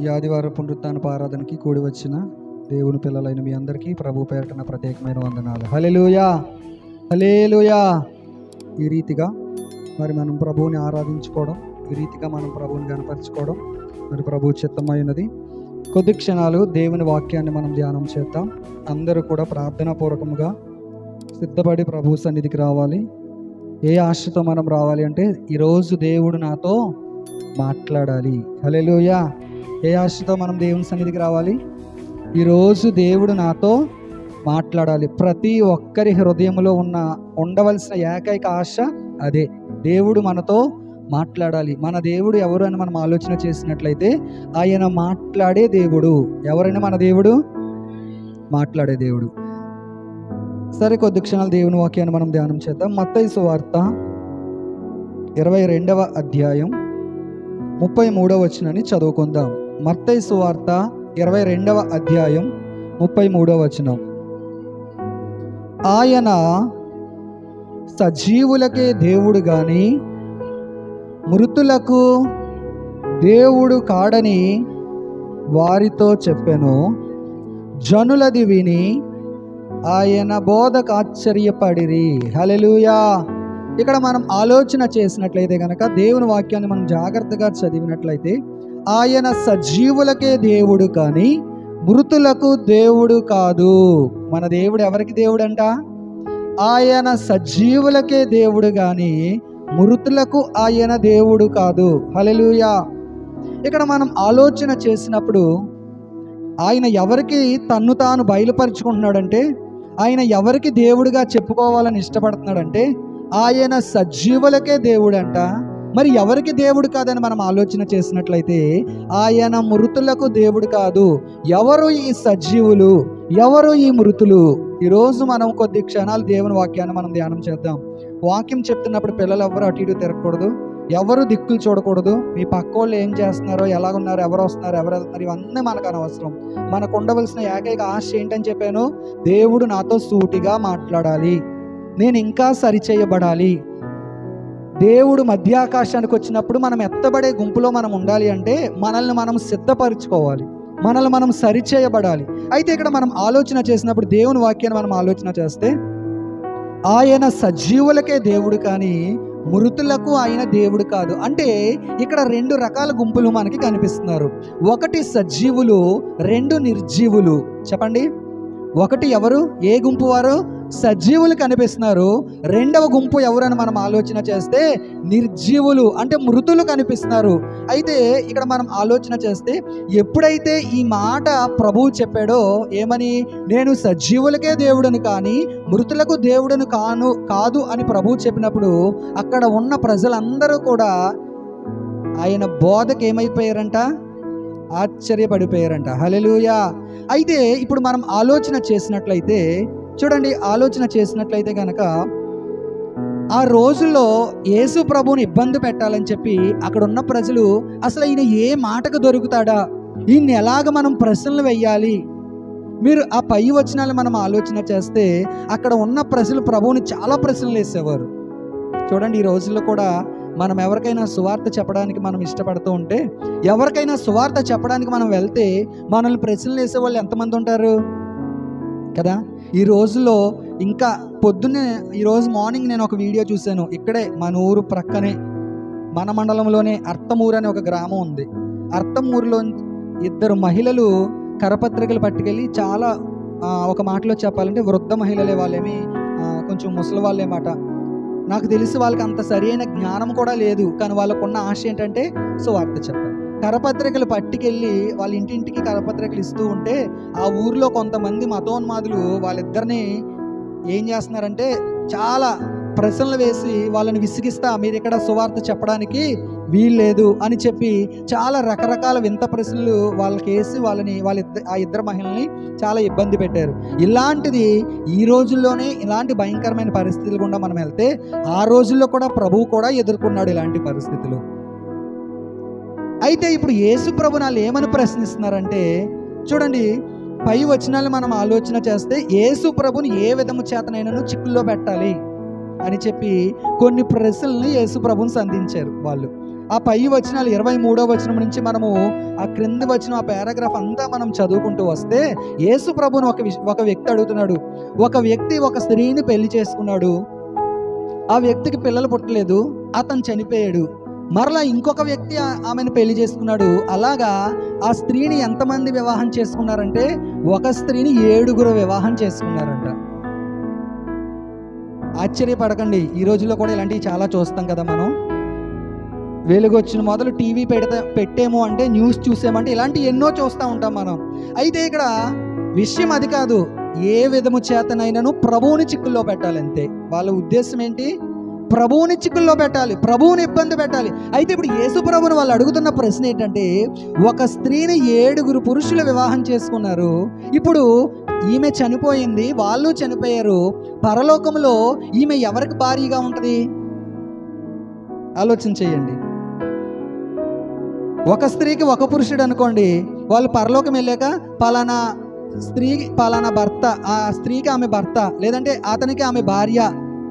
ఈ ఆదివారం పునరుత్థానపు ఆరాధనకి కూడి వచ్చిన దేవుని పిల్లలైన మీ అందరికీ ప్రభు పేరటన ప్రత్యేకమైన వందనాలు. హల్లెలూయా, హల్లెలూయా. ఈ రీతిగా మరి మనం ప్రభువుని ఆరాధించుకోవడం, ఈ రీతిగా మనం ప్రభువుని గణపరచుకోవడం మరి ప్రభు చిత్తమైనది. కొద్ది క్షణాలు దేవుని వాక్యాన్ని మనం ధ్యానం చేద్దాం. అందరూ కూడా ప్రార్థనాపూర్వకంగా సిద్ధపడి ప్రభు సన్నిధికి రావాలి. ఏ ఆశతో మనం రావాలి అంటే, ఈరోజు దేవుడు నాతో మాట్లాడాలి. హల్లెలూయా. ఏ ఆశతో మనం దేవుని సన్నిధికి రావాలి? ఈరోజు దేవుడు నాతో మాట్లాడాలి. ప్రతి ఒక్కరి హృదయంలో ఉండవలసిన ఏకైక ఆశ అదే, దేవుడు మనతో మాట్లాడాలి. మన దేవుడు ఎవరు అని మనం ఆలోచన చేసినట్లయితే, ఆయన మాట్లాడే దేవుడు. ఎవరైనా మన దేవుడు మాట్లాడే దేవుడు. సరే, కొద్ది క్షణాలు దేవుని వాక్యాన్ని మనం ధ్యానం చేద్దాం. మత్తయి సువార్త 22వ అధ్యాయం 33వ వచనాన్ని చదువుకుందాం. మత్తయి సువార్త 22వ అధ్యాయం 33వ వచనం. ఆయన సజీవులకే దేవుడు గాని మృతులకు దేవుడు కాడని వారితో చెప్పెను. జనులది విని ఆయన బోధకు ఆశ్చర్యపడిరి. హల్లెలూయా. ఇక్కడ మనం ఆలోచన చేసినట్లయితే కనుక, దేవుని వాక్యాన్ని మనం జాగ్రత్తగా చదివినట్లయితే, ఆయన సజీవులకే దేవుడు కానీ మృతులకు దేవుడు కాదు. మన దేవుడు ఎవరికి దేవుడు అంట? ఆయన సజీవులకే దేవుడు కానీ మృతులకు ఆయన దేవుడు కాదు. హల్లెలూయా. ఇక్కడ మనం ఆలోచన చేసినప్పుడు ఆయన ఎవరికి తన్ను తాను బయలుపరుచుకుంటున్నాడంటే, ఆయన ఎవరికి దేవుడిగా చెప్పుకోవాలని ఇష్టపడుతున్నాడంటే, ఆయన సజీవులకే దేవుడంట. మరి ఎవరికి దేవుడు కాదని మనం ఆలోచన చేసినట్లయితే, ఆయన మృతులకు దేవుడు కాదు. ఎవరు ఈ సజీవులు, ఎవరు ఈ మృతులు? ఈరోజు మనం కొద్ది క్షణాలు దేవుని వాక్యాన్ని మనం ధ్యానం చేద్దాం. వాక్యం చెప్తున్నప్పుడు పిల్లలు ఎవరు అటు ఇటు తిరగకూడదు, ఎవరు దిక్కులు చూడకూడదు. మీ పక్క వాళ్ళు ఏం చేస్తున్నారో, ఎలాగున్నారు, ఎవరు వస్తున్నారు, ఎవరు వెళ్తున్నారు, ఇవన్నీ మనకు అనవసరం. మనకు ఉండవలసిన ఏకైక ఆశ ఏంటని చెప్పాను? దేవుడు నాతో సూటిగా మాట్లాడాలి, నేను ఇంకా సరిచేయబడాలి. దేవుడు మధ్యాకాశానికి వచ్చినప్పుడు మనం ఎత్తబడే గుంపులో మనం ఉండాలి అంటే, మనల్ని మనం సిద్ధపరచుకోవాలి, మనల్ని మనం సరిచేయబడాలి. అయితే ఇక్కడ మనం ఆలోచన చేసినప్పుడు, దేవుని వాక్యాన్ని మనం ఆలోచన చేస్తే, ఆయన సజీవులకే దేవుడు కానీ మృతులకు ఆయన దేవుడు కాదు. అంటే ఇక్కడ రెండు రకాల గుంపులు మనకి కనిపిస్తున్నారు. ఒకటి సజీవులు, రెండు నిర్జీవులు. చెప్పండి, ఒకటి ఎవరు? ఏ గుంపు వారు? సజీవులు కనిపిస్తున్నారు. రెండవ గుంపు ఎవరని మనం ఆలోచన చేస్తే, నిర్జీవులు అంటే మృతులు కనిపిస్తున్నారు. అయితే ఇక్కడ మనం ఆలోచన చేస్తే, ఎప్పుడైతే ఈ మాట ప్రభువు చెప్పాడో, ఏమని? నేను సజీవులకే దేవుడని కానీ మృతులకు దేవుడని కాదు అని ప్రభువు చెప్పినప్పుడు, అక్కడ ఉన్న ప్రజలందరూ కూడా ఆయన బోధకు ఏమైపోయారంట? ఆశ్చర్యపడిపోయారంట. హల్లెలూయా. అయితే ఇప్పుడు మనం ఆలోచన చేసినట్లయితే చూడండి, ఆలోచన చేసినట్లయితే కనుక, ఆ రోజుల్లో యేసు ప్రభువుని ఇబ్బంది పెట్టాలని చెప్పి అక్కడ ఉన్న ప్రజలు, అసలు ఈయన ఏ మాటకు దొరుకుతాడా, ఈయన్ని ఎలాగ మనం ప్రశ్నలు వెయ్యాలి? మీరు ఆ పై వచనాలు మనం ఆలోచన చేస్తే, అక్కడ ఉన్న ప్రజలు ప్రభువుని చాలా ప్రశ్నలు వేసేవారు. చూడండి, ఈ రోజుల్లో కూడా మనం ఎవరికైనా సువార్త చెప్పడానికి మనం ఇష్టపడుతూ ఉంటే, ఎవరికైనా సువార్త చెప్పడానికి మనం వెళ్తే మనల్ని ప్రశ్నలు వేసేవాళ్ళు ఎంతమంది ఉంటారు కదా? ఈ రోజుల్లో ఇంకా పొద్దున్నే, ఈరోజు మార్నింగ్ నేను ఒక వీడియో చూశాను. ఇక్కడే మన ఊరు ప్రక్కనే, మన మండలంలోనే అర్తమూరు అనే ఒక గ్రామం ఉంది. అర్తమూరులో 2 మహిళలు కరపత్రికలు పట్టుకెళ్ళి, చాలా ఒక మాటలో చెప్పాలంటే వృద్ధ మహిళలే, వాళ్ళేమి కొంచెం ముసలి వాళ్ళే మాట. నాకు తెలిసి వాళ్ళకి అంత సరైన జ్ఞానం కూడా లేదు, కానీ వాళ్ళకున్న ఆశ ఏంటంటే సువార్త చెప్పాలి. కరపత్రికలు పట్టుకెళ్ళి వాళ్ళ ఇంటింటికి కరపత్రికలు ఇస్తూ ఉంటే, ఆ ఊరిలో కొంతమంది మతోన్మాదులు వాళ్ళిద్దరిని ఏం చేస్తున్నారంటే, చాలా ప్రశ్నలు వేసి వాళ్ళని విసిగిస్తా, మీరు ఇక్కడ సువార్త చెప్పడానికి వీల్లేదు అని చెప్పి చాలా రకరకాల వింత ప్రశ్నలు వాళ్ళకి వేసి ఆ ఇద్దరు మహిళల్ని చాలా ఇబ్బంది పెట్టారు. ఇలాంటిది ఈ రోజుల్లోనే ఇలాంటి భయంకరమైన పరిస్థితులు గుండా మనం వెళ్తే, ఆ రోజుల్లో కూడా ప్రభువు కూడా ఎదుర్కొన్నాడు ఇలాంటి పరిస్థితులు. అయితే ఇప్పుడు యేసు ప్రభు వాళ్ళు ఏమని ప్రశ్నిస్తున్నారంటే, చూడండి, పై వచనాలు మనం ఆలోచన చేస్తే, యేసు ప్రభుని ఏ విధము చేతనైనా చిక్కుల్లో పెట్టాలి అని చెప్పి కొన్ని ప్రశ్నల్ని యేసు ప్రభుని సంధించారు వాళ్ళు. ఆ పై వచనాలు 23వ వచనం నుంచి మనము ఆ క్రింది వచనం, ఆ పారాగ్రాఫ్ అంతా మనం చదువుకుంటూ వస్తే, యేసు ప్రభువును ఒక వ్యక్తి అడుగుతున్నాడు. ఒక వ్యక్తి ఒక స్త్రీని పెళ్లి చేసుకున్నాడు. ఆ వ్యక్తికి పిల్లలు పుట్టలేదు, అతను చనిపోయాడు. మరలా ఇంకొక వ్యక్తి ఆమెను పెళ్లి చేసుకున్నాడు. అలాగా ఆ స్త్రీని ఎంతమంది వివాహం చేసుకున్నారంటే, ఒక స్త్రీని 7 వివాహం చేసుకున్నారంట. ఆశ్చర్యపడకండి, ఈ రోజుల్లో కూడా ఇలాంటివి చాలా చూస్తాం కదా మనం. వెలుగొచ్చిన మొదలు టీవీ పెట్టేమో అంటే, న్యూస్ చూసామంటే, ఇలాంటివి ఎన్నో చూస్తూ ఉంటాం మనం. అయితే ఇక్కడ విషయం అది కాదు. ఏ విధము చేతనైనాను ప్రభువుని చిక్కుల్లో పెట్టాలి, అంతే. వాళ్ళ ఉద్దేశం ఏంటి? ప్రభువుని చిక్కుల్లో పెట్టాలి, ప్రభువుని ఇబ్బంది పెట్టాలి. అయితే ఇప్పుడు యేసు ప్రభువుని వాళ్ళు అడుగుతున్న ప్రశ్న ఏంటంటే, ఒక స్త్రీని 7 పురుషులు వివాహం చేసుకున్నారు. ఇప్పుడు ఈమె చనిపోయింది, వాళ్ళు చనిపోయారు. పరలోకంలో ఈమె ఎవరికి భారీగా ఉంటుంది? ఆలోచన చేయండి. ఒక స్త్రీకి ఒక పురుషుడు అనుకోండి, వాళ్ళు పరలోకం వెళ్ళాక పలానా స్త్రీకి పలానా భర్త, ఆ స్త్రీకి ఆమె భర్త, లేదంటే అతనికి ఆమె భార్య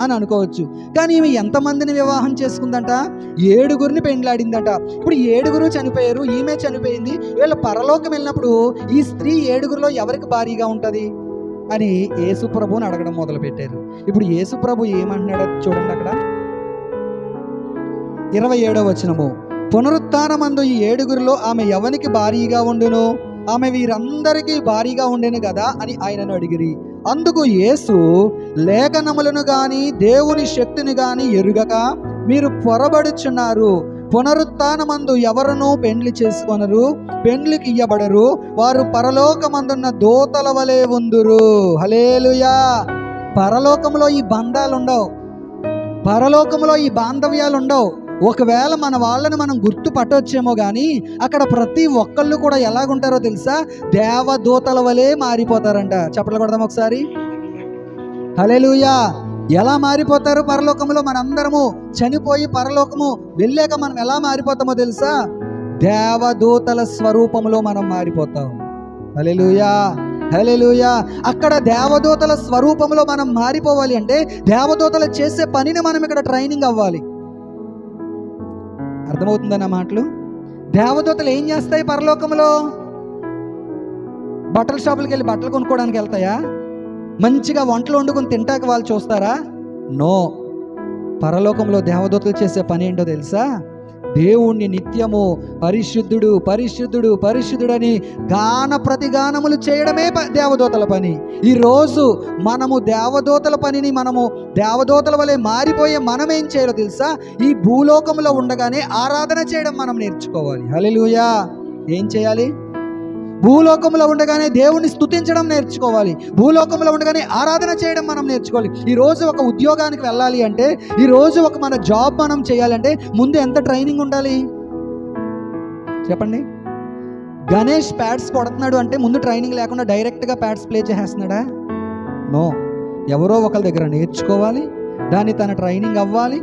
అని అనుకోవచ్చు. కానీ ఈమె ఎంతమందిని వివాహం చేసుకుందంట? 7 పెండ్లాడిందట. ఇప్పుడు 7 చనిపోయారు, ఈమె చనిపోయింది. వీళ్ళ పరలోకం వెళ్ళినప్పుడు ఈ స్త్రీ 7లో ఎవరికి భారీగా ఉంటుంది అని యేసు ప్రభువుని అడగడం మొదలు పెట్టారు. ఇప్పుడు యేసు ప్రభు ఏమంటున్నాడో చూడండి. అక్కడ 27వ వచనము, పునరుత్థానమందు ఈ 7లో ఆమె ఎవరికి భారీగా ఉండును? ఆమె వీరందరికీ భారీగా ఉండేను కదా అని ఆయనను అడిగిరి. అందుకు యేసు, లేఖనములను గాని దేవుని శక్తిని గాని ఎరుగక మీరు పొరబడుచున్నారు. పునరుత్థానమందు ఎవరునూ పెండ్లి చేసుకొనరు, పెండ్లికి ఇయ్యబడరు. వారు పరలోకమందున్న దూతల వలె ఉందురు. హల్లెలూయా. పరలోకంలో ఈ బంధాలు ఉండవు, పరలోకంలో ఈ బాంధవ్యాలు ఉండవు. ఒకవేళ మన వాళ్ళని మనం గుర్తుపట్టొచ్చేమో కానీ అక్కడ ప్రతి ఒక్కళ్ళు కూడా ఎలాగుంటారో తెలుసా? దేవదూతల వలె మారిపోతారంట. చప్పట్లు కొడదాం ఒకసారి. హల్లెలూయా. ఎలా మారిపోతారు పరలోకంలో? మనందరము చనిపోయి పరలోకము వెళ్ళాక మనం ఎలా మారిపోతామో తెలుసా? దేవదూతల స్వరూపంలో మనం మారిపోతాం. హల్లెలూయా, హల్లెలూయా. అక్కడ దేవదూతల స్వరూపంలో మనం మారిపోవాలి అంటే దేవదూతలు చేసే పనిని మనం ఇక్కడ ట్రైనింగ్ అవ్వాలి. అర్థమవుతుందన్న మాటలు? దేవదూతలు ఏం చేస్తాయి పరలోకంలో? బట్టల షాపులకి వెళ్ళి బట్టలు కొనుక్కోవడానికి వెళ్తాయా? మంచిగా వంటలు వండుకొని తింటాక వాళ్ళు చూస్తారా? నో. పరలోకంలో దేవదూతలు చేసే పని ఏంటో తెలుసా? దేవుణ్ణి నిత్యము పరిశుద్ధుడు పరిశుద్ధుడు పరిశుద్ధుడని గాన ప్రతిగానములు చేయడమే దేవదూతల పని. ఈరోజు మనము దేవదూతల పనిని, మనము దేవదూతల వలె మారిపోయే మనం ఏం చేయాలో తెలుసా? ఈ భూలోకంలో ఉండగానే ఆరాధన చేయడం మనం నేర్చుకోవాలి. హల్లెలూయా. ఏం చేయాలి? భూలోకంలో ఉండగానే దేవుణ్ణి స్తుతించడం నేర్చుకోవాలి. భూలోకంలో ఉండగానే ఆరాధన చేయడం మనం నేర్చుకోవాలి. ఈరోజు ఒక ఉద్యోగానికి వెళ్ళాలి అంటే, ఈరోజు ఒక మన జాబ్ మనం చేయాలంటే ముందు ఎంత ట్రైనింగ్ ఉండాలి చెప్పండి? గణేష్ ప్యాడ్స్ కొడుతున్నాడు అంటే ముందు ట్రైనింగ్ లేకుండా డైరెక్ట్గా ప్యాడ్స్ ప్లే చేసేస్తున్నాడా? నో. ఎవరో ఒకరి దగ్గర నేర్చుకోవాలి, దాన్ని తన ట్రైనింగ్ అవ్వాలి,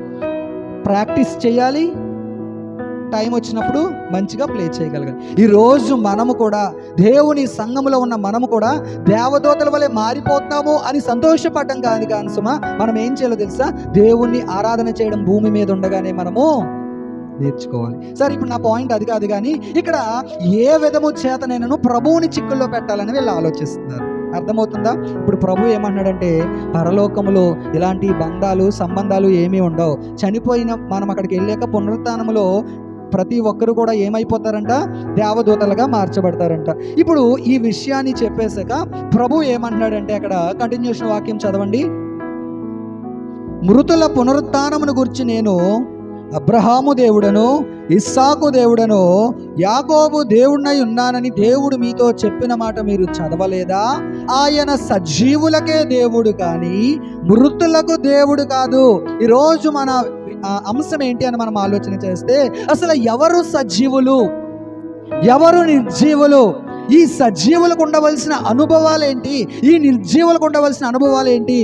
ప్రాక్టీస్ చేయాలి, టైం వచ్చినప్పుడు మంచిగా ప్లే చేయగలగాలి. ఈరోజు మనము కూడా, దేవుని సంఘములో ఉన్న మనము కూడా దేవదూతల వలె మారిపోతాము అని సంతోషపడడం కాని సుమా, మనం ఏం చేయాలో తెలుసా? దేవుణ్ణి ఆరాధన చేయడం భూమి మీద ఉండగానే మనము నేర్చుకోవాలి. సరే, ఇప్పుడు నా పాయింట్ అది కాదు, కానీ ఇక్కడ ఏ విధము చేతనైనాను ప్రభువుని చిక్కుల్లో పెట్టాలని వీళ్ళు ఆలోచిస్తున్నారు. అర్థమవుతుందా? ఇప్పుడు ప్రభు ఏమన్నాడంటే, పరలోకములో ఇలాంటి బంధాలు సంబంధాలు ఏమీ ఉండవు. చనిపోయిన మనం అక్కడికి వెళ్ళాక పునరుత్థానములో ప్రతి ఒక్కరు కూడా ఏమైపోతారంట? దేవదూతలుగా మార్చబడతారంట. ఇప్పుడు ఈ విషయాన్ని చెప్పేశాక ప్రభు ఏమంటున్నాడంటే, అక్కడ కంటిన్యూషన్ వాక్యం చదవండి. మృతుల పునరుత్థానమును గురించి నేను అబ్రహాము దేవుడను, ఇస్సాకు దేవుడను, యాకోబు దేవుడినై ఉన్నానని దేవుడు మీతో చెప్పిన మాట మీరు చదవలేదా? ఆయన సజీవులకే దేవుడు కానీ మృతులకు దేవుడు కాదు. ఈరోజు మన అంశం ఏంటి అని మనం ఆలోచన చేస్తే, అసలు ఎవరు సజీవులు, ఎవరు నిర్జీవులు? ఈ సజీవులకు ఉండవలసిన అనుభవాలు ఏంటి? ఈ నిర్జీవులకు ఉండవలసిన అనుభవాలు ఏంటి?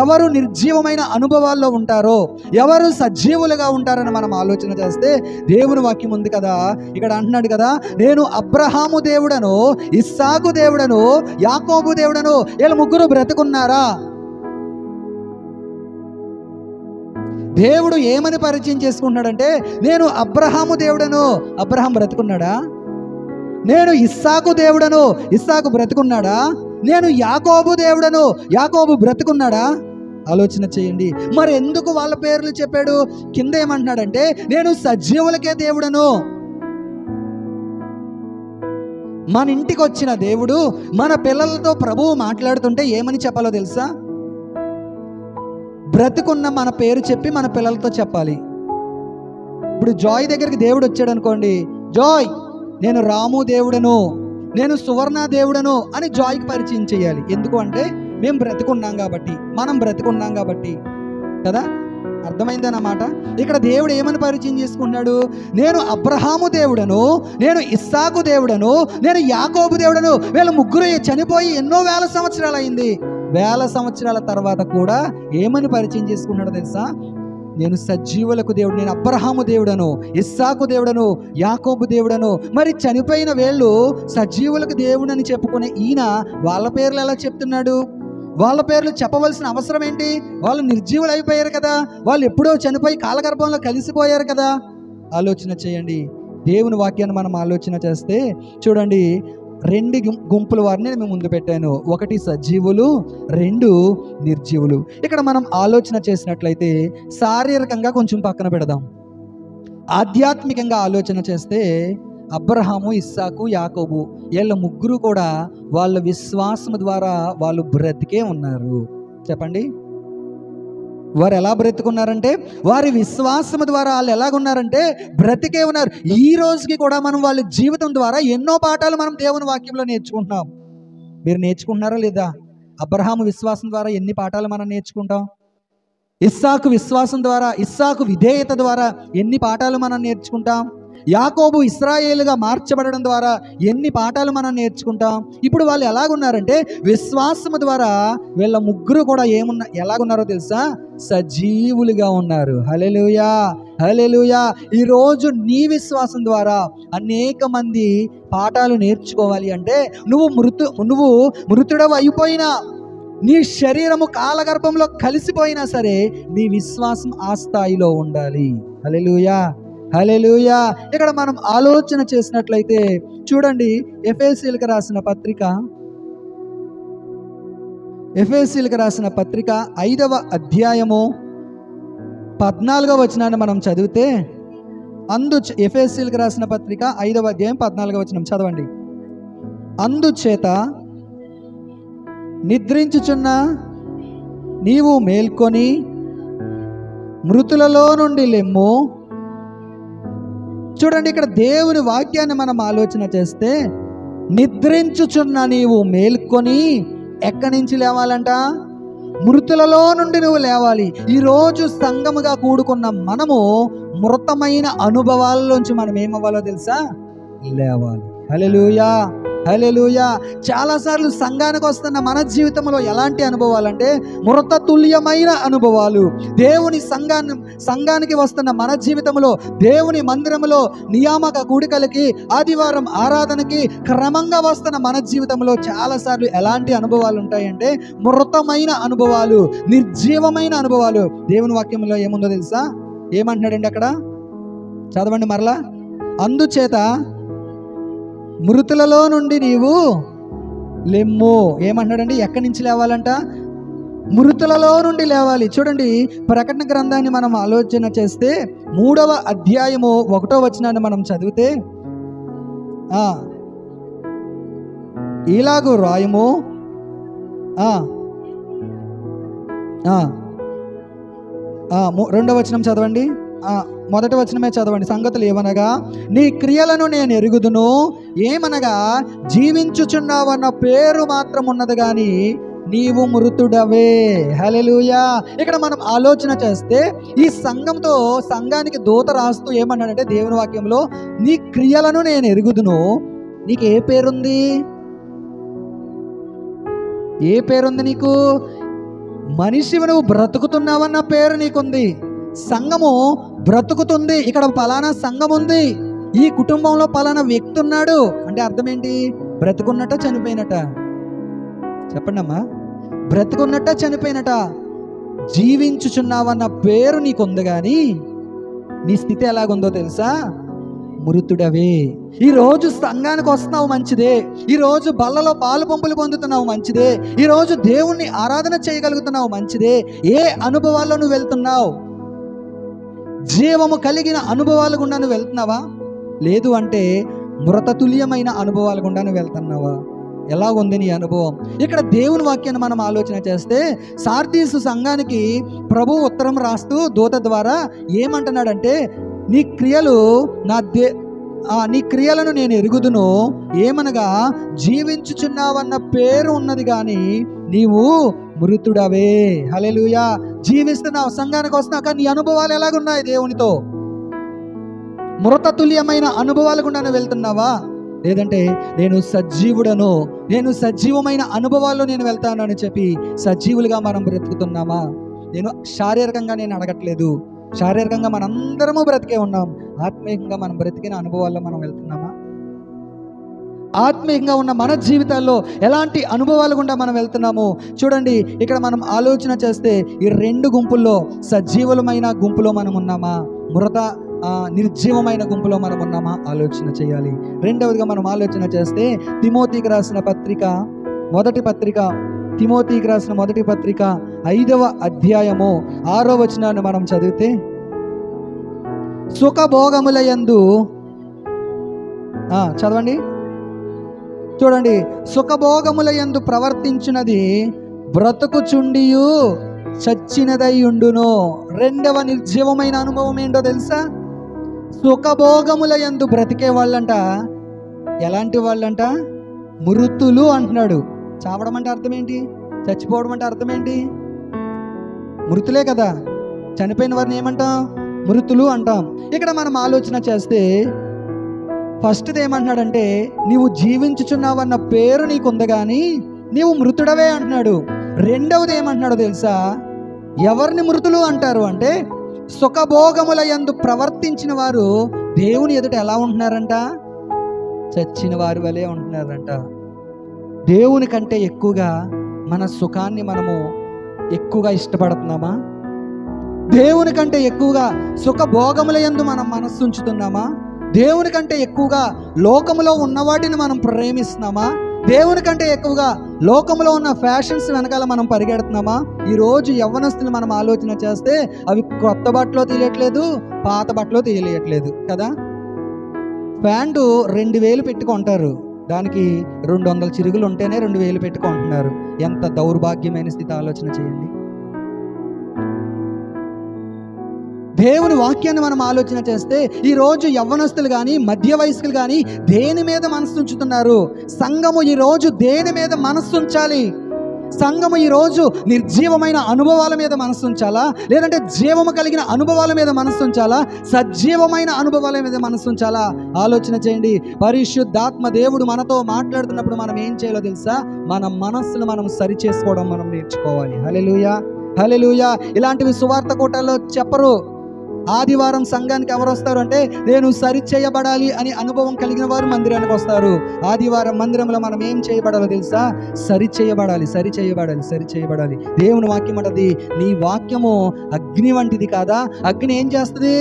ఎవరు నిర్జీవమైన అనుభవాల్లో ఉంటారో, ఎవరు సజీవులుగా ఉంటారని మనం ఆలోచన చేస్తే, దేవుని వాక్యం ఉంది కదా, ఇక్కడ అంటున్నాడు కదా, నేను అబ్రహాము దేవుడను, ఇస్సాకు దేవుడను, యాకోబు దేవుడను. వీళ్ళ ముగ్గురు బ్రతుకున్నారా? దేవుడు ఏమని పరిచయం చేసుకుంటున్నాడంటే, నేను అబ్రహాము దేవుడను. అబ్రహాం బ్రతుకున్నాడా? నేను ఇస్సాకు దేవుడను. ఇస్సాకు బ్రతుకున్నాడా? నేను యాకోబు దేవుడను. యాకోబు బ్రతుకున్నాడా? ఆలోచన చేయండి. మరి ఎందుకు వాళ్ళ పేర్లు చెప్పాడు? కింద ఏమంటున్నాడంటే, నేను సజీవులకే దేవుడను. మన ఇంటికి వచ్చిన దేవుడు మన పిల్లలతో ప్రభువు మాట్లాడుతుంటే ఏమని చెప్పాలో తెలుసా? బ్రతుకున్న మన పేరు చెప్పి మన పిల్లలతో చెప్పాలి. ఇప్పుడు జాయ్ దగ్గరికి దేవుడు వచ్చాడు అనుకోండి, జాయ్ నేను రాము దేవుడను, నేను సువర్ణ దేవుడను అని జాయ్కి పరిచయం చేయాలి. ఎందుకు అంటే మేము బ్రతుకున్నాం కాబట్టి, మనం బ్రతుకున్నాం కాబట్టి కదా. అర్థమైందన్నమాట. ఇక్కడ దేవుడు ఏమని పరిచయం చేసుకున్నాడు? నేను అబ్రహాము దేవుడను, నేను ఇస్సాకు దేవుడను, నేను యాకోబు దేవుడను. వీళ్ళ ముగ్గురు చనిపోయి ఎన్నో వేల సంవత్సరాలు అయింది. వేల సంవత్సరాల తర్వాత కూడా ఏమని పరిచయం చేసుకున్నాడో తెలుసా? నేను సజీవులకు దేవుడు, నేను అబ్రహాము దేవుడను, ఇస్సాకు దేవుడను, యాకోబు దేవుడను. మరి చనిపోయిన వీళ్ళు సజీవులకు దేవుడని చెప్పుకునే ఈయన వాళ్ళ పేర్లు ఎలా చెప్తున్నాడు? వాళ్ళ పేర్లు చెప్పవలసిన అవసరం ఏంటి? వాళ్ళు నిర్జీవులు అయిపోయారు కదా, వాళ్ళు ఎప్పుడో చనిపోయి కాలగర్భంలో కలిసిపోయారు కదా. ఆలోచన చేయండి. దేవుని వాక్యాన్ని మనం ఆలోచన చేస్తే చూడండి, రెండు గుంపుల వారిని నేను ముందు పెట్టాను. ఒకటి సజీవులు, రెండు నిర్జీవులు. ఇక్కడ మనం ఆలోచన చేసినట్లయితే శారీరకంగా కొంచెం పక్కన పెడదాం. ఆధ్యాత్మికంగా ఆలోచన చేస్తే అబ్రహాము, ఇస్సాకు, యాకోబు వీళ్ళ ముగ్గురు కూడా వాళ్ళ విశ్వాసం ద్వారా వాళ్ళు బ్రతికే ఉన్నారు. చెప్పండి, వారు ఎలా బ్రతుకున్నారంటే, వారి విశ్వాసం ద్వారా వాళ్ళు ఎలాగున్నారంటే బ్రతికే ఉన్నారు. ఈ రోజుకి కూడా మనం వాళ్ళ జీవితం ద్వారా ఎన్నో పాఠాలు మనం దేవుని వాక్యంలో నేర్చుకుంటున్నాం. మీరు నేర్చుకుంటున్నారా లేదా? అబ్రహాము విశ్వాసం ద్వారా ఎన్ని పాఠాలు మనం నేర్చుకుంటాం? ఇస్సాకు విశ్వాసం ద్వారా, ఇస్సాకు విధేయత ద్వారా ఎన్ని పాఠాలు మనం నేర్చుకుంటాం? యాకోబు ఇశ్రాయేలుగా మార్చబడడం ద్వారా ఎన్ని పాఠాలు మనం నేర్చుకుంటాం? ఇప్పుడు వాళ్ళు ఎలాగున్నారంటే విశ్వాసము ద్వారా వీళ్ళ ముగ్గురు కూడా ఎలాగున్నారో తెలుసా? సజీవులుగా ఉన్నారు. హల్లెలూయా, హల్లెలూయా. ఈరోజు నీ విశ్వాసం ద్వారా అనేక మంది పాఠాలు నేర్చుకోవాలి అంటే నువ్వు మృతుడవు అయిపోయినా, నీ శరీరము కాలగర్భంలో కలిసిపోయినా సరే నీ విశ్వాసం ఆ స్థాయిలో ఉండాలి. హల్లెలూయా, హల్లెలూయా. ఇక్కడ మనం ఆలోచన చేసినట్లయితే చూడండి, ఎఫెసీయులకు రాసిన పత్రిక 5వ అధ్యాయము 14వ వచనాన్ని మనం చదివితే, ఎఫెసీయులకు రాసిన పత్రిక 5వ అధ్యాయం 14వ వచనం చదవండి. అందుచేత నిద్రించుచున్న నీవు మేల్కొని మృతులలో నుండి లెమ్ము. చూడండి, ఇక్కడ దేవుని వాక్యాన్ని మనం ఆలోచన చేస్తే నిద్రించుచున్న నీవు మేల్కొని ఎక్కడి నుంచి లేవాలంట? మృతులలో నుండి నువ్వు లేవాలి. ఈరోజు సంఘముగా కూడుకున్న మనము మృతమైన అనుభవాల్లోంచి మనం ఏమవ్వాలో తెలుసా? లేవాలి. హల్లెలూయా, హల్లెలూయా. చాలాసార్లు సంఘానికి వస్తున్న మన జీవితంలో ఎలాంటి అనుభవాలంటే మృత తుల్యమైన అనుభవాలు. దేవుని సంఘానికి వస్తున్న మన జీవితంలో, దేవుని మందిరంలో నియామక కూడికలకి, ఆదివారం ఆరాధనకి క్రమంగా వస్తున్న మన జీవితంలో చాలాసార్లు ఎలాంటి అనుభవాలు ఉంటాయంటే మృతమైన అనుభవాలు, నిర్జీవమైన అనుభవాలు. దేవుని వాక్యంలో ఏముందో తెలుసా? ఏమంటున్నాడండి అక్కడ? చదవండి మరలా. అందుచేత మృతులలో నుండి నీవు లెమ్ము. ఏమంటున్నాడండి? ఎక్కడి నుంచి లేవాలంట? మృతులలో నుండి లేవాలి. చూడండి, ప్రకటన గ్రంథాన్ని మనం ఆలోచన చేస్తే 3వ అధ్యాయము 1వ వచనాన్ని మనం చదివితే ఇలాగూ రాయము. 2వ వచనం చదవండి. మొదటి వచనమే చదవండి. సంగతులు ఏమనగా నీ క్రియలను నేను ఎరుగుదును, ఏమనగా జీవించుచున్నావన్న పేరు మాత్రం ఉన్నది కానీ నీవు మృతుడవే. హల్లెలూయా. ఇక్కడ మనం ఆలోచన చేస్తే ఈ సంఘానికి దూత రాస్తూ ఏమన్నాడంటే దేవుని వాక్యంలో, నీ క్రియలను నేను ఎరుగుదును. నీకు ఏ పేరుంది? ఏ పేరుంది నీకు? మనిషివి, నువ్వు బ్రతుకుతున్నావన్న పేరు నీకుంది. సంఘము బ్రతుకుతుంది. ఇక్కడ పలానా సంఘం ఉంది, ఈ కుటుంబంలో పలానా వ్యక్తి ఉన్నాడు అంటే అర్థం ఏంటి? బ్రతుకున్నట్ట చనిపోయినట్ట? చెప్పండి అమ్మా. బ్రతుకున్నట్ట చనిపోయినట్ట? జీవించుచున్నావన్న పేరు నీకుంది కానీ నీ స్థితి ఎలాగుందో తెలుసా? మృతుడవే. ఈరోజు సంఘానికి వస్తున్నావు మంచిదే, ఈరోజు బల్లలో పాలు పంపులు పొందుతున్నావు మంచిదే, ఈరోజు దేవుణ్ణి ఆరాధన చేయగలుగుతున్నావు మంచిదే. ఏ అనుభవాల్లో నువ్వు వెళ్తున్నావు? జీవము కలిగిన అనుభవాల గుండా నువ్వు వెళ్తున్నావా? లేదు అంటే మృతతుల్యమైన అనుభవాల గుండా నువ్వు వెళ్తున్నావా? ఎలా ఉంది నీ అనుభవం? ఇక్కడ దేవుని వాక్యాన్ని మనం ఆలోచన చేస్తే సార్దీసు సంఘానికి ప్రభు ఉత్తరం రాస్తూ దూత ద్వారా ఏమంటున్నాడంటే, నీ క్రియలను నేను ఎరుగుదును, ఏమనగా జీవించుచున్నావన్న పేరు ఉన్నది కానీ నీవు మృతుడవే. హల్లెలూయా. జీవిస్తున్నావు, సంఘానికి వస్తున్నావు, కానీ నీ అనుభవాలు ఎలాగున్నాయి దేవునితో? మృతతుల్యమైన అనుభవాలు గుండా వెళ్తున్నావా? లేదంటే నేను సజీవుడను, నేను సజీవమైన అనుభవాల్లో నేను వెళ్తాను అని చెప్పి సజీవులుగా మనం బ్రతుకుతున్నామా? నేను శారీరకంగా నేను అడగట్లేదు, శారీరకంగా మనందరము బ్రతికే ఉన్నాం. ఆత్మీయంగా మనం బ్రతికిన అనుభవాల్లో మనం వెళ్తున్నామా? ఆత్మీయంగా ఉన్న మన జీవితాల్లో ఎలాంటి అనుభవాలు గుండా మనం వెళ్తున్నాము? చూడండి, ఇక్కడ మనం ఆలోచన చేస్తే ఈ రెండు గుంపుల్లో సజీవులమైన గుంపులో మనం ఉన్నామా, నిర్జీవమైన గుంపులో మనం ఉన్నామా? ఆలోచన చేయాలి. రెండవదిగా మనం ఆలోచన చేస్తే తిమోతికి రాసిన మొదటి పత్రిక 5వ అధ్యాయము 6వ వచనాన్ని మనం చదివితే, సుఖభోగములయందు చదవండి. చూడండి, సుఖభోగములయందు ప్రవర్తించినది బ్రతుకుచుండియు చచ్చినదై ఉండును. రెండవ నిర్జీవమైన అనుభవం ఏంటో తెలుసా? సుఖభోగములయందు బ్రతికే వాళ్ళంట ఎలాంటి వాళ్ళంట? మృతులు అంటున్నాడు. చావడం అంటే అర్థం ఏంటి? చచ్చిపోవడం అంటే అర్థం ఏంటి? మృతులే కదా. చనిపోయిన వారిని ఏమంటాం? మృతులు అంటాం. ఇక్కడ మనం ఆలోచన చేస్తే ఫస్ట్ది ఏమంటున్నాడంటే, నీవు జీవించుచున్నావన్న పేరు నీకుంది కానీ నీవు మృతుడవే అంటున్నాడు. రెండవది ఏమంటున్నాడో తెలుసా? ఎవరిని మృతులు అంటారు అంటే, సుఖభోగముల యందు ప్రవర్తించిన వారు దేవుని ఎదుట ఎలా ఉంటున్నారంట? చచ్చిన వారి వలె ఉంటున్నారంట. దేవుని కంటే ఎక్కువగా మన సుఖాన్ని మనము ఎక్కువగా ఇష్టపడుతున్నామా? దేవుని కంటే ఎక్కువగా సుఖభోగముల యందు మనం మనస్సు ఉంచుతున్నామా? దేవుని కంటే ఎక్కువగా లోకములో ఉన్న వాటిని మనం ప్రేమిస్తున్నామా? దేవుని కంటే ఎక్కువగా లోకంలో ఉన్న ఫ్యాషన్స్ వెనకాల మనం పరిగెడుతున్నామా? ఈరోజు యవ్వనస్తులు మనం ఆలోచన చేస్తే అవి కొత్త బట్టలో తీయట్లేదు, పాత బట్టలో తీయట్లేదు కదా. ప్యాంటు 2000 పెట్టుకుంటారు, దానికి 200 చిరుగులు ఉంటేనే 2000 పెట్టుకుంటున్నారు. ఎంత దౌర్భాగ్యమైన స్థితి ఆలోచన చేయండి. దేవుని వాక్యాన్ని మనం ఆలోచన చేస్తే ఈరోజు యవ్వనస్తులు కానీ మధ్య వయస్కులు కానీ దేని మీద మనస్సు ఉంచుతున్నారు? సంఘము ఈరోజు దేని మీద మనస్సు ఉంచాలి? సంఘము ఈరోజు నిర్జీవమైన అనుభవాల మీద మనస్సు ఉంచాలా, లేదంటే జీవము కలిగిన అనుభవాల మీద మనస్సు ఉంచాలా, సజీవమైన అనుభవాల మీద మనస్సు ఉంచాలా? ఆలోచన చేయండి. పరిశుద్ధాత్మ దేవుడు మనతో మాట్లాడుతున్నప్పుడు మనం ఏం చేయాలో తెలుసా? మన మనస్సును మనం సరి చేసుకోవడం మనం నేర్చుకోవాలి. హల్లెలూయా, హల్లెలూయా. ఇలాంటివి సువార్త కూటాల్లో చెప్పరు. ఆదివారం సంఘానికి ఎవరు వస్తారు అంటే, నేను సరి చేయబడాలి అని అనుభవం కలిగిన వారు మందిరానికి వస్తారు. ఆదివారం మందిరంలో మనం ఏం చేయబడాలో తెలుసా? సరి చేయబడాలి. దేవుని వాక్యం అంటది, నీ వాక్యము అగ్ని వంటిది కాదా? అగ్ని ఏం చేస్తుంది?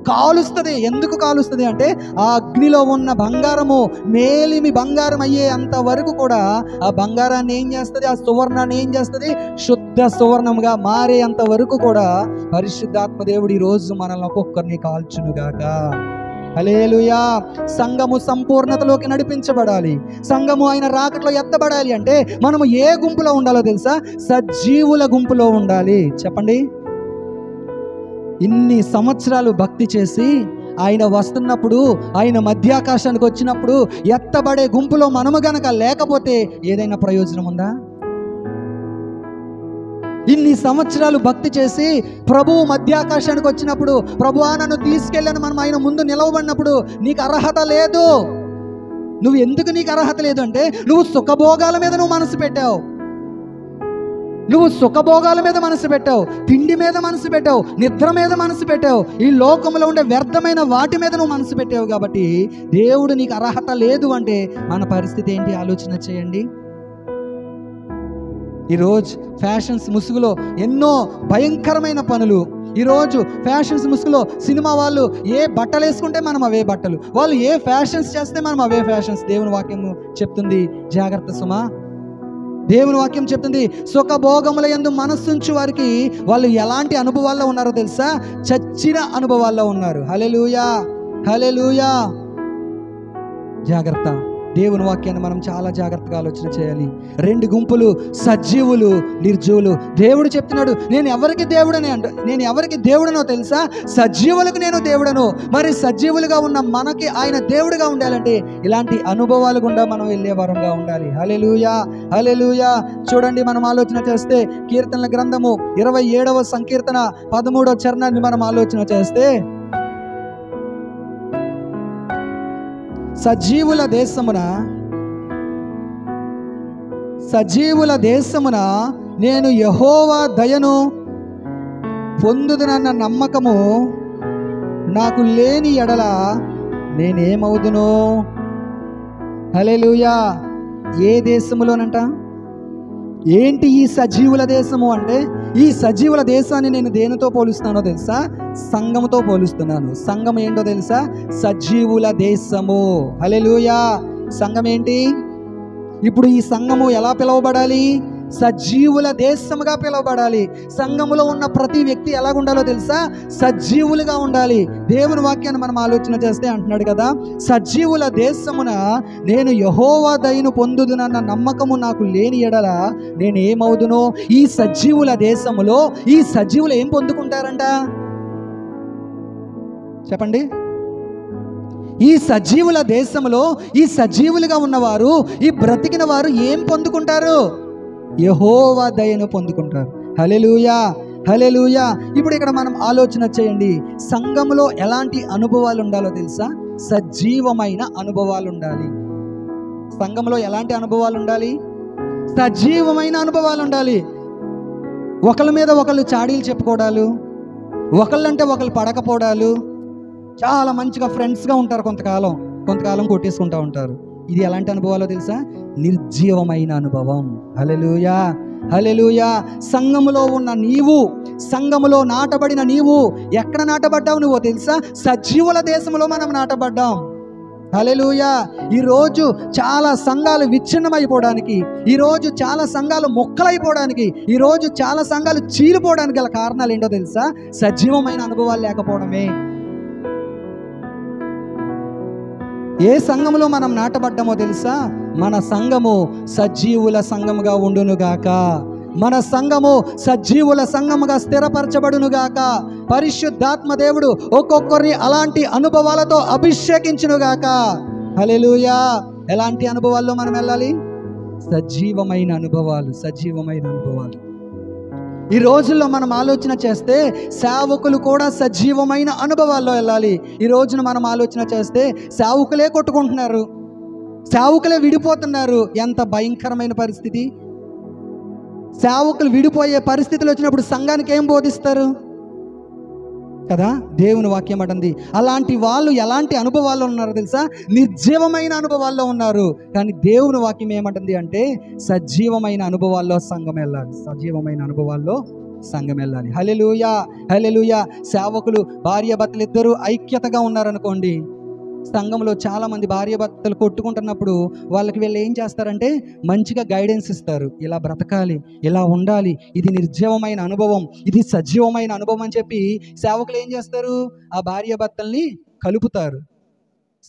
కాలుస్తుంది. ఎందుకు కాలుస్తుంది అంటే, ఆ అగ్నిలో ఉన్న బంగారము మేలిమి బంగారం అయ్యే అంతవరకు కూడా ఆ బంగారాన్ని ఏం చేస్తుంది? ఆ సువర్ణాన్ని ఏం చేస్తుంది? శుద్ధ సువర్ణముగా మారే అంతవరకు కూడా పరిశుద్ధాత్మ దేవుడు ఈరోజు మనల్ని ఒక్కొక్కరిని కాల్చునుగాక. హల్లెలూయా. సంఘము సంపూర్ణతలోకి నడిపించబడాలి. సంఘము ఆయన రాకట్లో ఎత్తబడాలి అంటే మనము ఏ గుంపులో ఉండాలో తెలుసా? సజీవుల గుంపులో ఉండాలి. చెప్పండి. ఇన్ని సంవత్సరాలు భక్తి చేసి ఆయన వస్తున్నప్పుడు, ఆయన మధ్యాకాశానికి వచ్చినప్పుడు ఎత్తబడే గుంపులో మనము గనక లేకపోతే ఏదైనా ప్రయోజనం ఉందా? ఇన్ని సంవత్సరాలు భక్తి చేసి ప్రభువు మధ్యాకాశానికి వచ్చినప్పుడు, ప్రభువా నన్ను తీసుకెళ్ళని మనం ఆయన ముందు నిలవబడినప్పుడు నీకు అర్హత లేదు. నువ్వు ఎందుకు నీకు అర్హత లేదు అంటే, నువ్వు సుఖభోగాల మీద నువ్వు మనసు పెట్టావు. నువ్వు సుఖభోగాల మీద మనసు పెట్టావు, తిండి మీద మనసు పెట్టావు, నిద్ర మీద మనసు పెట్టావు, ఈ లోకంలో ఉండే వ్యర్థమైన వాటి మీద నువ్వు మనసు పెట్టావు. కాబట్టి దేవుడు నీకు అర్హత లేదు అంటే మన పరిస్థితి ఏంటి? ఆలోచన చేయండి. ఈరోజు ఫ్యాషన్స్ ముసుగులో ఎన్నో భయంకరమైన పనులు. ఈరోజు ఫ్యాషన్స్ ముసుగులో సినిమా వాళ్ళు ఏ బట్టలు వేసుకుంటే మనం అవే బట్టలు, వాళ్ళు ఏ ఫ్యాషన్స్ చేస్తే మనం అవే ఫ్యాషన్స్. దేవుని వాక్యం చెప్తుంది, జాగ్రత్త సుమా. దేవుని వాక్యం చెప్తుంది, సుఖభోగముల యందు మనస్సుంచు వారికి వాళ్ళు ఎలాంటి అనుభవాల్లో ఉన్నారో తెలుసా? చచ్చిన అనుభవాల్లో ఉన్నారు. హల్లెలూయా, హల్లెలూయా. జాగ్రత్త. దేవుని వాక్యాన్ని మనం చాలా జాగ్రత్తగా ఆలోచన చేయాలి. రెండు గుంపులు, సజీవులు, నిర్జీవులు. దేవుడు చెప్తున్నాడు, నేను ఎవరికి దేవుడనో తెలుసా? సజీవులకు నేను దేవుడను. మరి సజీవులుగా ఉన్న మనకి ఆయన దేవుడిగా ఉండాలంటే ఇలాంటి అనుభవాలు గుండా మనం వెళ్ళే వారంగా ఉండాలి. హల్లెలూయా, హల్లెలూయా. చూడండి, మనం ఆలోచన చేస్తే కీర్తనల గ్రంథము 27వ సంకీర్తన 13వ చరణాన్ని మనం ఆలోచన చేస్తే, సజీవుల దేశమున నేను యెహోవా దయను పొందుదునన్న నమ్మకము నాకు లేని ఎడల నేనేమవుదును? హల్లెలూయా. ఏ దేశములోనంట? ఏంటి ఈ సజీవుల దేశము అంటే? ఈ సజీవుల దేశాన్ని నేను దేనితో పోలుస్తున్నానో తెలుసా? సంఘముతో పోలుస్తున్నాను. సంఘం ఏంటో తెలుసా? సజీవుల దేశము. హల్లెలూయా. సంఘం ఏంటి? ఇప్పుడు ఈ సంఘము ఎలా పిలువబడాలి? సజీవుల దేశముగా పిలువబడాలి. సంఘములో ఉన్న ప్రతి వ్యక్తి ఎలా ఉండాలో తెలుసా? సజీవులుగా ఉండాలి. దేవుని వాక్యాన్ని మనం ఆలోచన చేస్తే అంటున్నాడు కదా, సజీవుల దేశమున నేను యెహోవా దయను పొందుదునన్న నమ్మకము నాకు లేని ఎడల నేను ఏమవుదునో? ఈ సజీవుల దేశములో ఈ సజీవులు ఏం పొందుకుంటారంట? చెప్పండి. ఈ సజీవుల దేశంలో ఈ సజీవులుగా ఉన్నవారు, ఈ బ్రతికిన వారు ఏం పొందుకుంటారు? యెహోవా దయను పొందుకుంటారు. హల్లెలూయా, హల్లెలూయా. ఇప్పుడు ఇక్కడ మనం ఆలోచన చేయండి, సంఘములో ఎలాంటి అనుభవాలు ఉండాలో తెలుసా? సజీవమైన అనుభవాలు ఉండాలి. సంఘంలో ఎలాంటి అనుభవాలు ఉండాలి? సజీవమైన అనుభవాలు ఉండాలి. ఒకళ్ళ మీద ఒకళ్ళు చాడీలు చెప్పుకోవడాలు, ఒకళ్ళంటే ఒకళ్ళు పడకపోవడాలు, చాలా మంచిగా ఫ్రెండ్స్గా ఉంటారు, కొంతకాలం కొట్టేసుకుంటూ ఉంటారు. ఇది ఎలాంటి అనుభవాలో తెలుసా? నిర్జీవమైన అనుభవం. హల్లెలూయా, హల్లెలూయా. సంఘములో ఉన్న నీవు, సంఘములో నాటబడిన నీవు ఎక్కడ నాటబడ్డావు నువ్వో తెలుసా? సజీవుల దేశంలో మనం నాటబడ్డాం. హల్లెలూయా. ఈరోజు చాలా సంఘాలు విచ్ఛిన్నమైపోవడానికి, ఈరోజు చాలా సంఘాలు మొక్కలైపోవడానికి, ఈరోజు చాలా సంఘాలు చీలిపోవడానికి గల కారణాలు ఏంటో తెలుసా? సజీవమైన అనుభవాలు లేకపోవడమే. ఏ సంఘములో మనం నాటబడ్డామో తెలుసా? మన సంఘము సజీవుల సంఘముగా ఉండునుగాక. మన సంఘము సజీవుల సంఘముగా స్థిరపరచబడునుగాక. పరిశుద్ధాత్మ దేవుడు ఒక్కొక్కరిని అలాంటి అనుభవాలతో అభిషేకించునుగాక. హల్లెలూయా. ఎలాంటి అనుభవాల్లో మనం వెళ్ళాలి? సజీవమైన అనుభవాలు, సజీవమైన అనుభవాలు. ఈ రోజుల్లో మనం ఆలోచన చేస్తే సేవకులు కూడా సజీవమైన అనుభవాల్లో వెళ్ళాలి. ఈ రోజున మనం ఆలోచన చేస్తే సేవకులే కొట్టుకుంటున్నారు, సేవకులే విడిపోతున్నారు. ఎంత భయంకరమైన పరిస్థితి! సేవకులు విడిపోయే పరిస్థితులు వచ్చినప్పుడు సంఘానికి ఏం బోధిస్తారు కదా? దేవుని వాక్యం అంటుంది, అలాంటి వాళ్ళు ఎలాంటి అనుభవాల్లో ఉన్నారో తెలుసా? నిర్జీవమైన అనుభవాల్లో ఉన్నారు. కానీ దేవుని వాక్యం ఏమంటుంది అంటే సజీవమైన అనుభవాల్లో సంఘం వెళ్ళాలి, సజీవమైన అనుభవాల్లో సంఘం వెళ్ళాలి. హల్లెలూయా, హల్లెలూయా. సేవకులు భార్యాభర్తలు ఇద్దరు ఐక్యతగా ఉన్నారనుకోండి, సంఘంలో చాలామంది భార్యాభర్తలు కొట్టుకుంటున్నప్పుడు వాళ్ళకి వీళ్ళు ఏం చేస్తారంటే మంచిగా గైడెన్స్ ఇస్తారు. ఇలా బ్రతకాలి, ఇలా ఉండాలి, ఇది నిర్జీవమైన అనుభవం, ఇది సజీవమైన అనుభవం అని చెప్పి సేవకులు ఏం చేస్తారు? ఆ భార్యాభర్తల్ని కలుపుతారు.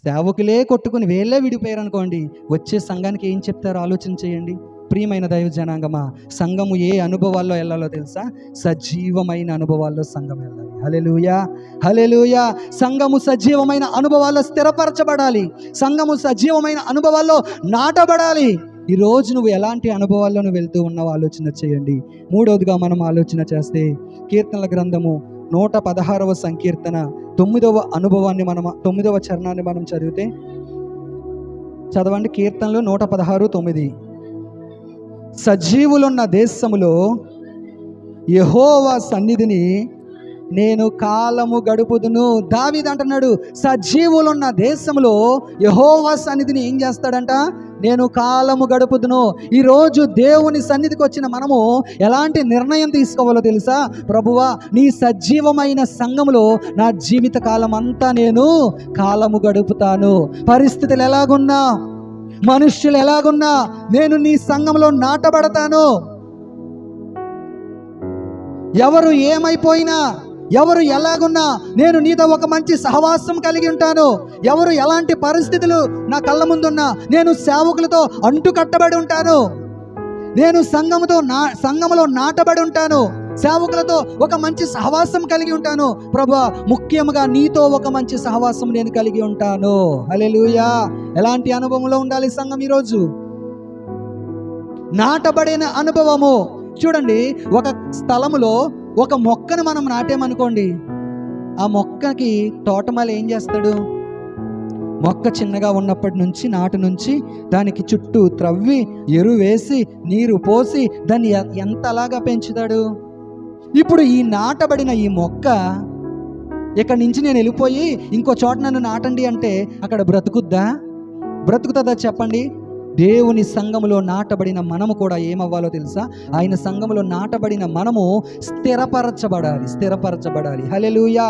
సేవకులే కొట్టుకుని వీళ్ళే విడిపోయారు అనుకోండి, వచ్చే సంఘానికి ఏం చెప్తారో ఆలోచన చేయండి. ప్రియమైన దైవ జనాంగమా, సంఘము ఏ అనుభవాల్లో వెళ్ళాలో తెలుసా? సజీవమైన అనుభవాల్లో సంఘం వెళ్ళాలి. హల్లెలూయా, హల్లెలూయా. సంఘము సజీవమైన అనుభవాల్లో స్థిరపరచబడాలి. సంఘము సజీవమైన అనుభవాల్లో నాటబడాలి. ఈరోజు నువ్వు ఎలాంటి అనుభవాల్లో నువ్వు వెళ్తూ ఉన్నావు ఆలోచన చేయండి. మూడవదిగా మనం ఆలోచన చేస్తే కీర్తనల గ్రంథము 116వ సంకీర్తన 9వ అనుభవాన్ని మనం 9వ చరణాన్ని మనం చదివితే, చదవండి. కీర్తనలు 116:9. సజీవులున్న దేశములో యెహోవా సన్నిధిని నేను కాలము గడుపుదును. దావీదు అంటున్నాడు, సజీవులున్న దేశంలో యెహోవా సన్నిధిని ఏం చేస్తాడంట? నేను కాలము గడుపుదును. ఈరోజు దేవుని సన్నిధికి వచ్చిన మనము ఎలాంటి నిర్ణయం తీసుకోవాలో తెలుసా? ప్రభువా, నీ సజీవమైన సంఘములో నా జీవిత కాలం అంతా నేను కాలము గడుపుతాను. పరిస్థితులు ఎలాగున్నా, మనుష్యులు ఎలాగున్నా, నేను నీ సంఘంలో నాటబడతాను. ఎవరు ఏమైపోయినా, ఎవరు ఎలాగున్నా, నేను నీతో ఒక మంచి సహవాసం కలిగి ఉంటాను. ఎవరు ఎలాంటి పరిస్థితులు నా కళ్ళ ముందున్నా, నేను సేవకులతో అంటు కట్టబడి ఉంటాను. నేను సంఘములో నాటబడి ఉంటాను. సేవకులతో ఒక మంచి సహవాసం కలిగి ఉంటాను. ప్రభువా, ముఖ్యంగా నీతో ఒక మంచి సహవాసం నేను కలిగి ఉంటాను. హల్లెలూయా. ఎలాంటి అనుభవంలో ఉండాలి సంఘం ఈరోజు? నాటబడిన అనుభవము. చూడండి, ఒక స్థలములో ఒక మొక్కను మనం నాటామనుకోండి, ఆ మొక్కకి తోటమాలి ఏం చేస్తాడు? మొక్క చిన్నగా ఉన్నప్పటి నుంచి, నాటు నుంచి దానికి చుట్టూ త్రవ్వి, ఎరువు వేసి, నీరు పోసి దాన్ని ఎంతలాగా పెంచుతాడు? ఇప్పుడు ఈ నాటబడిన ఈ మొక్క ఇక్కడి నుంచి నేను వెళ్ళిపోయి ఇంకో చోట నన్ను నాటండి అంటే అక్కడ బ్రతుకుతుందా చెప్పండి? దేవుని సంఘములో నాటబడిన మనము కూడా ఏమవ్వాలో తెలుసా? ఆయన సంఘములో నాటబడిన మనము స్థిరపరచబడాలి. హల్లెలూయా.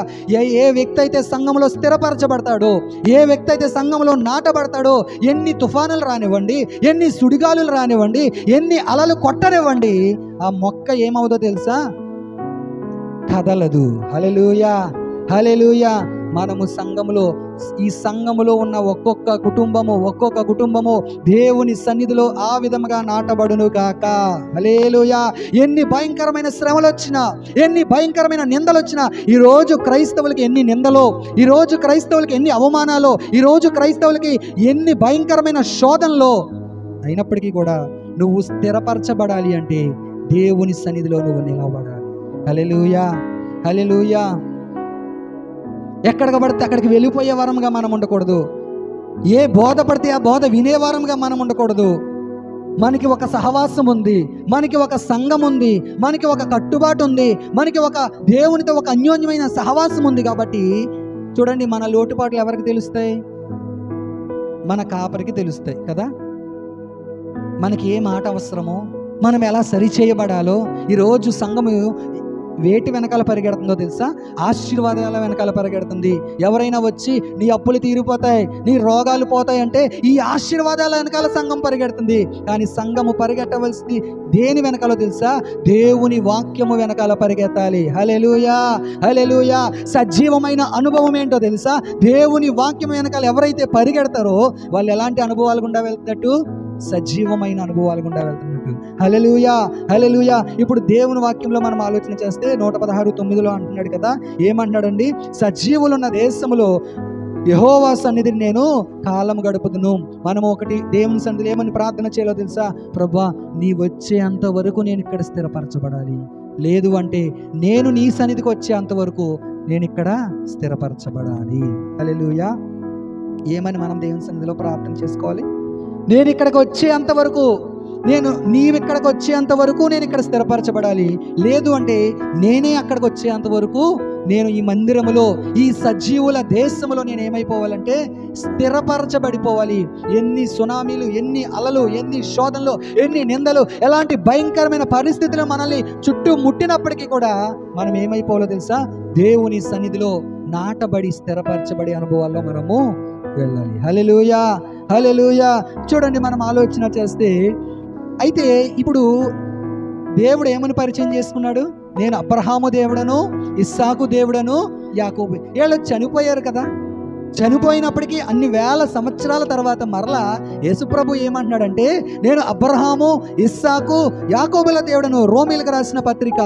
ఏ వ్యక్తి అయితే సంఘములో స్థిరపరచబడతాడో, ఏ వ్యక్తి అయితే సంఘములో నాటబడతాడో, ఎన్ని తుఫానులు రానివ్వండి, ఎన్ని సుడిగాలులు రానివ్వండి, ఎన్ని అలలు కొట్టనివ్వండి, ఆ మొక్క ఏమవుదో తెలుసా? కదలదు. హల్లెలూయా, హల్లెలూయా. మనము ఈ సంఘములో ఉన్న ఒక్కొక్క కుటుంబము దేవుని సన్నిధిలో ఆ విధముగా నాటబడును గాక. హల్లెలూయా. ఎన్ని భయంకరమైన శ్రమలు వచ్చినా, ఎన్ని భయంకరమైన నిందలు వచ్చినా, ఈరోజు క్రైస్తవులకి ఎన్ని నిందలో, ఈరోజు క్రైస్తవులకి ఎన్ని అవమానాలు, ఈరోజు క్రైస్తవులకి ఎన్ని భయంకరమైన శోధనలో అయినప్పటికీ కూడా నువ్వు స్థిరపరచబడాలి అంటే దేవుని సన్నిధిలో నువ్వు నిలబడాలి. హల్లెలూయా, హల్లెలూయా. ఎక్కడికి పడితే అక్కడికి వెళ్ళిపోయే వారంగా మనం ఉండకూడదు. ఏ బోధ పడితే ఆ బోధ వినేవారంగా మనం ఉండకూడదు. మనకి ఒక సహవాసం ఉంది, మనకి ఒక సంఘం ఉంది, మనకి ఒక కట్టుబాటు ఉంది, మనకి ఒక దేవునితో ఒక అన్యోన్యమైన సహవాసం ఉంది. కాబట్టి చూడండి, మన లోటుపాట్లు ఎవరికి తెలుస్తాయి? మన కాపరికి తెలుస్తాయి కదా. మనకి ఏ మాట అవసరమో, మనం ఎలా సరిచేయబడాలో. ఈరోజు సంఘము వేటి వెనకాల పరిగెడుతుందో తెలుసా? ఆశీర్వాదాల వెనకాల పరిగెడుతుంది. ఎవరైనా వచ్చి నీ అప్పులు తీరిపోతాయి, నీ రోగాలు పోతాయి అంటే ఈ ఆశీర్వాదాల వెనకాల సంఘం పరిగెడుతుంది. కానీ సంఘము పరిగెట్టవలసింది దేని వెనకాలో తెలుసా? దేవుని వాక్యము వెనకాల పరిగెత్తాలి. హల్లెలూయా, హల్లెలూయా. సజీవమైన అనుభవం ఏంటో తెలుసా? దేవుని వాక్యం వెనకాల ఎవరైతే పరిగెడతారో వాళ్ళు ఎలాంటి అనుభవాలు గుండా వెళ్తున్నట్టు? సజీవమైన అనుభవాలు గుండా వెళ్తున్నట్టు. హల్లెలూయా, హల్లెలూయా. ఇప్పుడు దేవుని వాక్యంలో మనం ఆలోచన చేస్తే 116:9 అంటున్నాడు కదా. ఏమంటున్నాడండి? సజీవులున్న దేశములో యెహోవా సన్నిధిని నేను కాలం గడుపుదును. మనం ఒకటి దేవుని సన్నిధిలో ఏమని ప్రార్థన చేయాలో తెలుసా? ప్రభువా, నీ వచ్చేంత వరకు నేను ఇక్కడ స్థిరపరచబడాలి. లేదు అంటే నేను నీ సన్నిధికి వచ్చేంత వరకు నేను ఇక్కడ స్థిరపరచబడాలి. హల్లెలూయా. ఏమని మనం దేవుని సన్నిధిలో ప్రార్థన చేసుకోవాలి? నేను ఇక్కడికి వచ్చేంత వరకు, నీవిక్కడికి వచ్చేంత వరకు నేను ఇక్కడ స్థిరపరచబడాలి. లేదు అంటే నేనే అక్కడికి వచ్చేంత వరకు నేను ఈ మందిరములో, ఈ సజీవుల దేశములో నేను ఏమైపోవాలంటే స్థిరపరచబడిపోవాలి. ఎన్ని సునామీలు, ఎన్ని అలలు, ఎన్ని శోధనలు, ఎన్ని నిందలు, ఎలాంటి భయంకరమైన పరిస్థితులు మనల్ని చుట్టూ ముట్టినప్పటికీ కూడా మనం ఏమైపోవాలో తెలుసా? దేవుని సన్నిధిలో నాటబడి స్థిరపరచబడి అనుభవాల్లో మనము వెళ్ళాలి. హల్లెలూయా, హల్లెలూయా. చూడండి, మనం ఆలోచన చేస్తే అయితే ఇప్పుడు దేవుడు ఏమని పరిచయం చేసుకున్నాడు? నేను అబ్రహాము దేవుడను, ఇస్సాకు దేవుడను, యాకోబు. వీళ్ళు చనిపోయారు కదా. చనిపోయినప్పటికీ అన్ని వేల సంవత్సరాల తర్వాత మరలా యేసుప్రభు ఏమంటున్నాడంటే, నేను అబ్రహాము, ఇస్సాకు, యాకోబుల దేవుడను. రోమీలకు రాసిన పత్రిక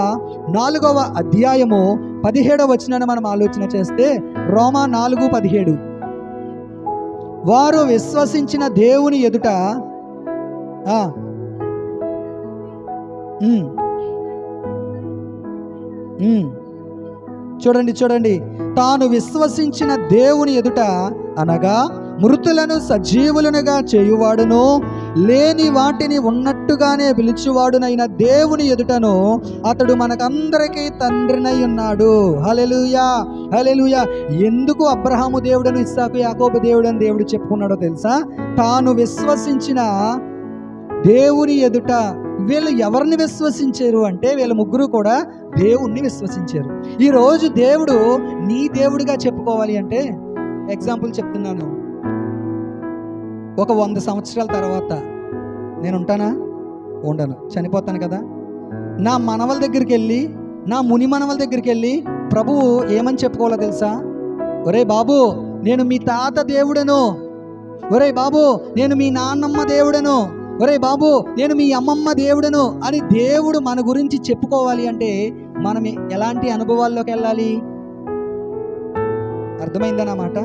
4వ అధ్యాయము 17వ వచనాన్ని మనం ఆలోచన చేస్తే, రోమా 4:17, వారు విశ్వసించిన దేవుని ఎదుట చూడండి, తాను విశ్వసించిన దేవుని ఎదుట అనగా మృతులను సజీవులనుగా చేయువాడును, లేని వాటిని ఉన్నట్టుగానే పిలుచువాడునైన దేవుని ఎదుటను అతడు మనకందరికీ తండ్రినై ఉన్నాడు. హల్లెలూయా, హల్లెలూయా. ఎందుకు అబ్రహాము దేవుడను, ఇస్సాకు యాకోబు దేవుడని దేవుడు చెప్పుకున్నాడో తెలుసా? తాను విశ్వసించిన దేవుని ఎదుట. వీళ్ళు ఎవరిని విశ్వసించారు అంటే వీళ్ళ ముగ్గురు కూడా దేవుణ్ణి విశ్వసించారు. ఈరోజు దేవుడు నీ దేవుడిగా చెప్పుకోవాలి అంటే, ఎగ్జాంపుల్ చెప్తున్నాను, ఒక 100 సంవత్సరాల తర్వాత నేను ఉంటానా? ఉండను, చనిపోతాను కదా. నా మనవల దగ్గరికి వెళ్ళి, నా ముని మనవల దగ్గరికి వెళ్ళి ప్రభువు ఏమని చెప్పుకోవాలో తెలుసా? ఒరే బాబు, నేను మీ తాత దేవుడను. ఒరే బాబు, నేను మీ నాన్నమ్మ దేవుడను. ఒరే బాబు, నేను మీ అమ్మమ్మ దేవుడను అని దేవుడు మన గురించి చెప్పుకోవాలి అంటే మనం ఎలాంటి అనుభవాల్లోకి వెళ్ళాలి? అర్థమైందన్న మాట?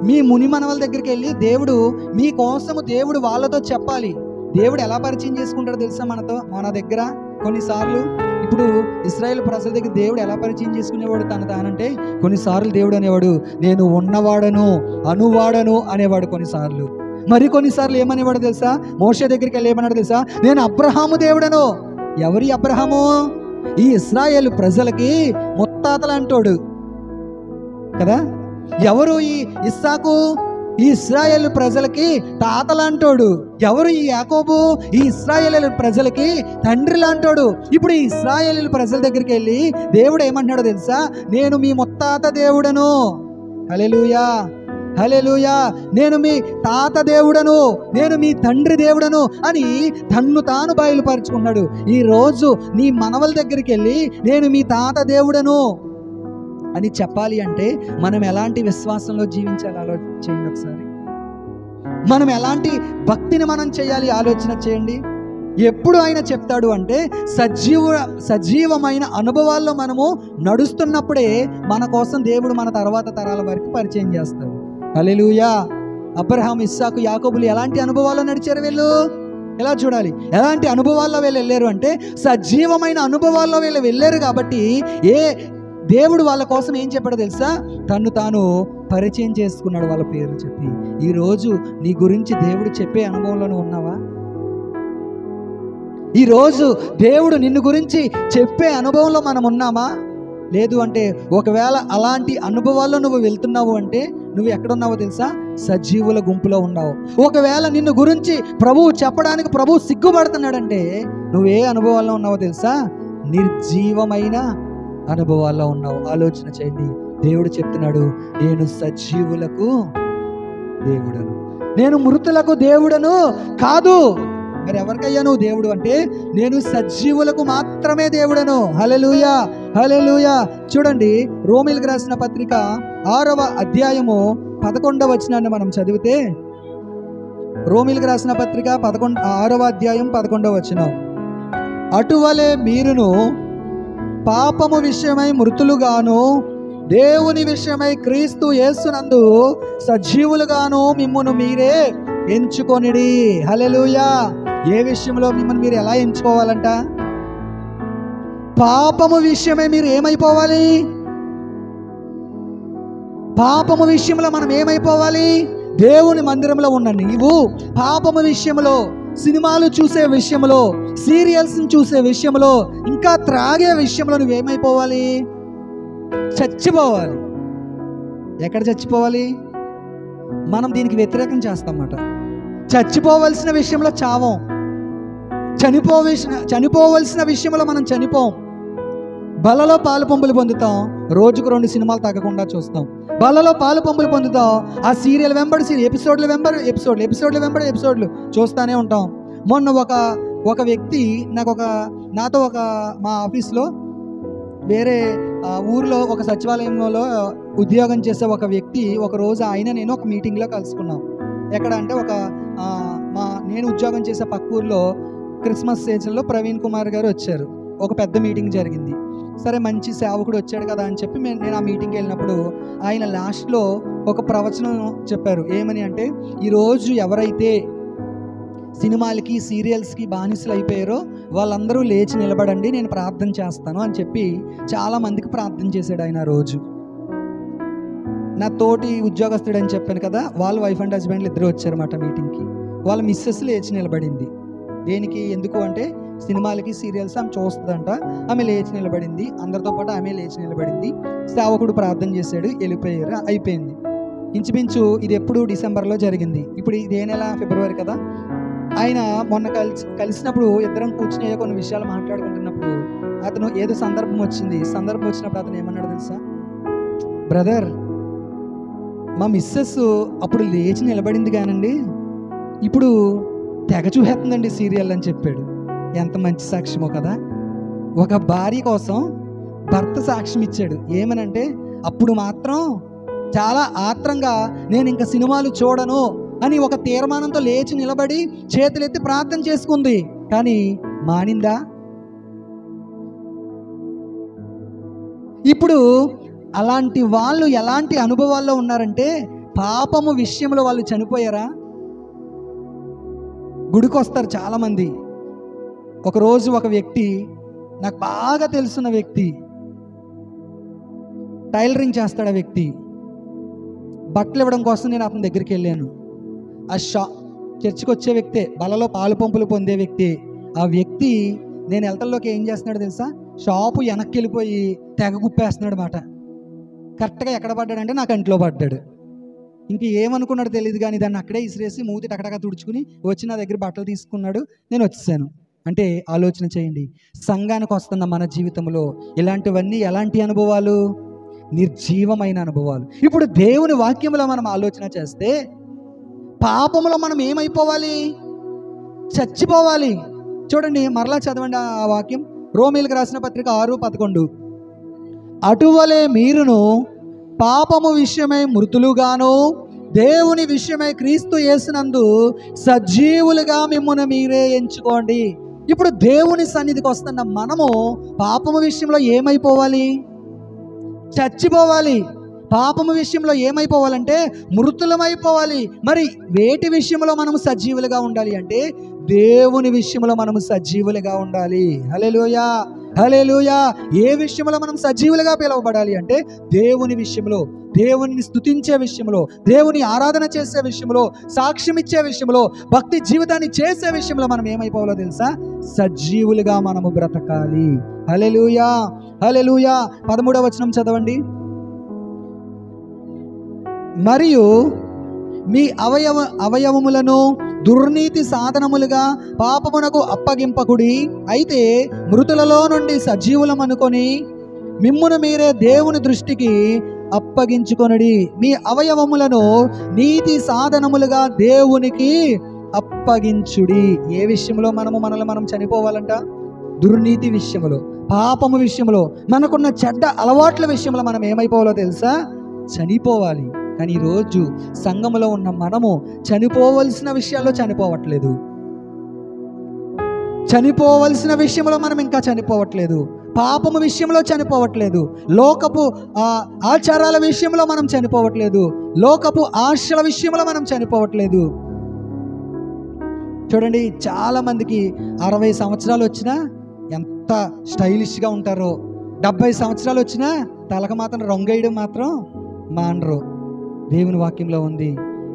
మీ ముని మనవల దగ్గరికి వెళ్ళి దేవుడు మీ కోసము దేవుడు వాళ్ళతో చెప్పాలి. దేవుడు ఎలా పరిచయం చేసుకుంటాడో తెలుసా మనతో, మన దగ్గర? కొన్నిసార్లు ఇప్పుడు ఇశ్రాయేలు ప్రజల దగ్గర దేవుడు ఎలా పరిచయం చేసుకునేవాడు తానంటే, కొన్నిసార్లు దేవుడు అనేవాడు నేను ఉన్నవాడను, అనువాడను అనేవాడు కొన్నిసార్లు. మరి కొన్నిసార్లు ఏమనేవాడు తెలుసా? మోషే దగ్గరికి వెళ్ళి ఏమన్నాడు తెలుసా? నేను అబ్రహాము దేవుడను. ఎవరి అబ్రహాము? ఈ ఇశ్రాయేలు ప్రజలకి ముత్తాతలంటోడు కదా. ఎవరు ఈ ఇస్సాకు? ఈ ఇశ్రాయేలు ప్రజలకి తాతలంటోడు. ఎవరు ఈ యాకోబు? ఈ ఇశ్రాయేలు ప్రజలకి తండ్రి లాంటోడు. ఇప్పుడు ఈ ఇశ్రాయేలు ప్రజల దగ్గరికి వెళ్ళి దేవుడు ఏమంటున్నాడో తెలుసా? నేను మీ ముత్తాత దేవుడను. హల్లెలూయా, హల్లెలూయా. నేను మీ తాత దేవుడను, నేను మీ తండ్రి దేవుడను అని తన్ను తాను బయలుపరుచుకున్నాడు. ఈరోజు నీ మనవల దగ్గరికి వెళ్ళి నేను మీ తాత దేవుడను అని చెప్పాలి అంటే మనం ఎలాంటి విశ్వాసంలో జీవించాలి ఆలోచన చేయండి ఒకసారి. మనం ఎలాంటి భక్తిని మనం చేయాలి ఆలోచన చేయండి. ఎప్పుడు ఆయన చెప్తాడు అంటే సజీవమైన అనుభవాల్లో మనము నడుస్తున్నప్పుడే మన కోసం దేవుడు మన తర్వాత తరాల వరకు పరిచయం చేస్తాడు. హల్లెలూయా. అబ్రహాం, ఇస్సాకు, యాకోబులు ఎలాంటి అనుభవాల్లో నడిచారు? వీళ్ళు ఎలా చూడాలి? ఎలాంటి అనుభవాల్లో వీళ్ళు వెళ్ళారు అంటే సజీవమైన అనుభవాల్లో వీళ్ళు వెళ్ళారు. కాబట్టి దేవుడు వాళ్ళ కోసం ఏం చెప్పాడో తెలుసా? తన్ను తాను పరిచయం చేసుకున్నాడు వాళ్ళ పేరు చెప్పి. ఈరోజు నీ గురించి దేవుడు చెప్పే అనుభవంలో ఉన్నావా? ఈరోజు దేవుడు నిన్ను గురించి చెప్పే అనుభవంలో మనం ఉన్నామా? లేదు అంటే ఒకవేళ అలాంటి అనుభవాల్లో నువ్వు వెళ్తున్నావు అంటే నువ్వు ఎక్కడున్నావో తెలుసా? సజీవుల గుంపులో ఉన్నావు. ఒకవేళ నిన్ను గురించి ప్రభువు చెప్పడానికి ప్రభువు సిగ్గుపడుతున్నాడంటే నువ్వు ఏ అనుభవాల్లో ఉన్నావో తెలుసా? నిర్జీవమైన అనుభవాల్లో ఉన్నావు. ఆలోచన చేయండి. దేవుడు చెప్తున్నాడు, నేను సజీవులకు దేవుడను, నేను మృతులకు దేవుడను కాదు. మరి ఎవరికయ్యా నువ్వు దేవుడు అంటే నేను సజీవులకు మాత్రమే దేవుడను. హల్లెలూయా, హల్లెలూయా. చూడండి, రోమీయులకు రాసిన పత్రిక 6వ అధ్యాయము 11వ వచనాన్ని మనం చదివితే, రోమీయులకు రాసిన పత్రిక 6వ అధ్యాయం 11వ వచనం, అటువలే మీరును పాపము విషయమై మృతులుగాను దేవుని విషయమై క్రీస్తు యేసునందు సజీవులుగాను మిమ్మును మీరే ఎంచుకొనిడి. హల్లెలూయా. ఏ విషయంలో మిమ్మల్ని మీరు ఎలా ఎంచుకోవాలంట? పాపము విషయమై మీరు ఏమైపోవాలి? పాపము విషయంలో మనం ఏమైపోవాలి? దేవుని మందిరంలో ఉన్న నీవు పాపము విషయంలో, సినిమాలు చూసే విషయంలో, సీరియల్స్ చూసే విషయంలో, ఇంకా త్రాగే విషయంలో నువ్వేమైపోవాలి? చచ్చిపోవాలి. ఎక్కడ చచ్చిపోవాలి? మనం దీనికి వ్యతిరేకం చేస్తామన్నమాట. చచ్చిపోవలసిన విషయంలో చావం, చనిపోవలసిన విషయంలో మనం చనిపోం. బలలో పాలు పంపులు పొందుతాం, రోజుకు 2 సినిమాలు తగ్గకుండా చూస్తాం. బలలో పాలు పంపులు పొందుతాం, ఆ సీరియల్ వెంబడి ఎపిసోడ్లు వెంబడి ఎపిసోడ్లు చూస్తూనే ఉంటాం. మొన్న ఒక వ్యక్తి నాతో మా ఆఫీస్లో వేరే ఊర్లో ఒక సచివాలయంలో ఉద్యోగం చేసే ఒక వ్యక్తి ఒకరోజు నేను ఒక మీటింగ్లో కలుసుకున్నాం. ఎక్కడ అంటే నేను ఉద్యోగం చేసే పక్క ఊర్లో క్రిస్మస్ సీజన్లో ప్రవీణ్ కుమార్ గారు వచ్చారు. ఒక పెద్ద మీటింగ్ జరిగింది. సరే, మంచి సేవకుడు వచ్చాడు కదా అని చెప్పి నేను ఆ మీటింగ్కి వెళ్ళినప్పుడు ఆయన లాస్ట్లో ఒక ప్రవచనం చెప్పారు. ఏమని అంటే, ఈరోజు ఎవరైతే సినిమాలకి సీరియల్స్కి బానిసలు అయిపోయారో వాళ్ళందరూ లేచి నిలబడండి, నేను ప్రార్థన చేస్తాను అని చెప్పి చాలామందికి ప్రార్థన చేశాడు ఆయన. రోజు నా తోటి ఉద్యోగస్తుడు అని చెప్పాను కదా, వాళ్ళు వైఫ్ అండ్ హస్బెండ్లు ఇద్దరు వచ్చారన్నమాట మీటింగ్కి. వాళ్ళ మిస్సెస్ లేచి నిలబడింది. దేనికి, ఎందుకు అంటే సినిమాలకి సీరియల్స్ ఆమె చూస్తుందంట. ఆమె లేచి నిలబడింది, అందరితో పాటు ఆమె లేచి నిలబడింది. సేవకుడు ప్రార్థన చేశాడు, వెళ్ళిపోయారు, అయిపోయింది. ఇంచుమించు ఇది ఎప్పుడు డిసెంబర్లో జరిగింది. ఇప్పుడు ఇదే నెల ఫిబ్రవరి కదా. ఆయన మొన్న కలిసినప్పుడు ఇద్దరం కూర్చుని కొన్ని విషయాలు మాట్లాడుకుంటున్నప్పుడు అతను ఏదో సందర్భం వచ్చినప్పుడు అతను ఏమన్నాడు తెలుసా, బ్రదర్ మా మిస్సెస్ అప్పుడు లేచి నిలబడింది కానండి ఇప్పుడు తెగ చూసేస్తుందండి సీరియల్ అని చెప్పాడు. ఎంత మంచి సాక్ష్యమో కదా. ఒక భార్య కోసం భర్త సాక్ష్యం ఇచ్చాడు. ఏమనంటే అప్పుడు మాత్రం చాలా ఆత్రంగా నేను ఇంకా సినిమాలు చూడను అని ఒక తీర్మానంతో లేచి నిలబడి చేతులెత్తి ప్రార్థన చేసుకుంది. కానీ మానిందా? ఇప్పుడు అలాంటి వాళ్ళు ఎలాంటి అనుభవాల్లో ఉన్నారంటే, పాపము విషయంలో వాళ్ళు చనిపోయారా? గుడికి వస్తారు చాలామంది. ఒకరోజు ఒక వ్యక్తి, నాకు బాగా తెలుసున్న వ్యక్తి, టైలరింగ్ చేస్తాడు. ఆ వ్యక్తి బట్టలు ఇవ్వడం కోసం నేను అతని దగ్గరికి వెళ్ళాను. ఆ చర్చికి వచ్చే వ్యక్తే, బలలో పాలు పంపులు పొందే వ్యక్తి. ఆ వ్యక్తి నేను వెళ్తల్లోకి ఏం చేస్తున్నాడు తెలుసా, షాపు వెనక్కి వెళ్ళిపోయి తెగ గుప్పేస్తున్నాడు మాట. కరెక్ట్గా ఎక్కడ పడ్డాడంటే నా కంట్లో పడ్డాడు. ఇంక ఏమనుకున్నాడు తెలియదు కానీ దాన్ని అక్కడే ఇసిరేసి మూతి టకటగా తుడుచుకుని వచ్చి నా దగ్గర బట్టలు తీసుకున్నాడు. నేను వచ్చేసాను. అంటే ఆలోచన చేయండి, సంఘానికి వస్తున్న మన జీవితంలో ఇలాంటివన్నీ ఎలాంటి అనుభవాలు? నిర్జీవమైన అనుభవాలు. ఇప్పుడు దేవుని వాక్యంలో మనం ఆలోచన చేస్తే పాపములో మనం ఏమైపోవాలి? చచ్చిపోవాలి. చూడండి, మరలా చదవండి ఆ వాక్యం. రోమీయులకు రాసిన పత్రిక 6:11. అటువలే మీరును పాపము విషయమై మృతులుగాను దేవుని విషయమై క్రీస్తు యేసునందు సజీవులుగా మిమ్మును మీరే ఎంచుకోండి. ఇప్పుడు దేవుని సన్నిధికి వస్తున్న మనము పాపము విషయంలో ఏమైపోవాలి? చచ్చిపోవాలి. పాపము విషయంలో ఏమైపోవాలంటే మృతులమైపోవాలి. మరి వేటి విషయంలో మనము సజీవులుగా ఉండాలి అంటే దేవుని విషయంలో మనము సజీవులుగా ఉండాలి. హల్లెలూయా, హల్లెలూయా. ఏ విషయంలో మనం సజీవులుగా పిలువబడాలి అంటే దేవుని విషయంలో, దేవుని స్తుతించే విషయంలో, దేవుని ఆరాధన చేసే విషయంలో, సాక్ష్యం ఇచ్చే విషయంలో, భక్తి జీవితాన్ని చేసే విషయంలో మనం ఏమైపోవాలో తెలుసా? సజీవులుగా మనము బ్రతకాలి. హల్లెలూయా, హల్లెలూయా. 13వ వచనం చదవండి. మరియు మీ అవయవములను దుర్నీతి సాధనములుగా పాపమునకు అప్పగింపకుడి, అయితే మృతులలో నుండి సజీవులమనుకొని మిమ్మును మీరే దేవుని దృష్టికి అప్పగించుకొనుడి. మీ అవయవములను నీతి సాధనములుగా దేవునికి అప్పగించుడి. ఏ విషయంలో మనల్ని మనం చనిపోవాలంట? దుర్నీతి విషయంలో, పాపము విషయంలో, మనకున్న చెడ్డ అలవాట్ల విషయంలో మనం ఏమైపోవాలో తెలుసా? చనిపోవాలి. కానీ ఈరోజు సంఘములో ఉన్న మనము చనిపోవలసిన విషయాల్లో చనిపోవట్లేదు. చనిపోవలసిన విషయంలో మనం ఇంకా చనిపోవట్లేదు. పాపము విషయంలో చనిపోవట్లేదు. లోకపు ఆచారాల విషయంలో మనం చనిపోవట్లేదు. లోకపు ఆశల విషయంలో మనం చనిపోవట్లేదు. చూడండి, చాలా మందికి 60 సంవత్సరాలు వచ్చినా ఎంత స్టైలిష్గా ఉంటారో, 70 సంవత్సరాలు వచ్చినా తలకు మాత్రం రంగేయడం మాత్రం మానరు. దేవుని వాక్యంలో ఉంది.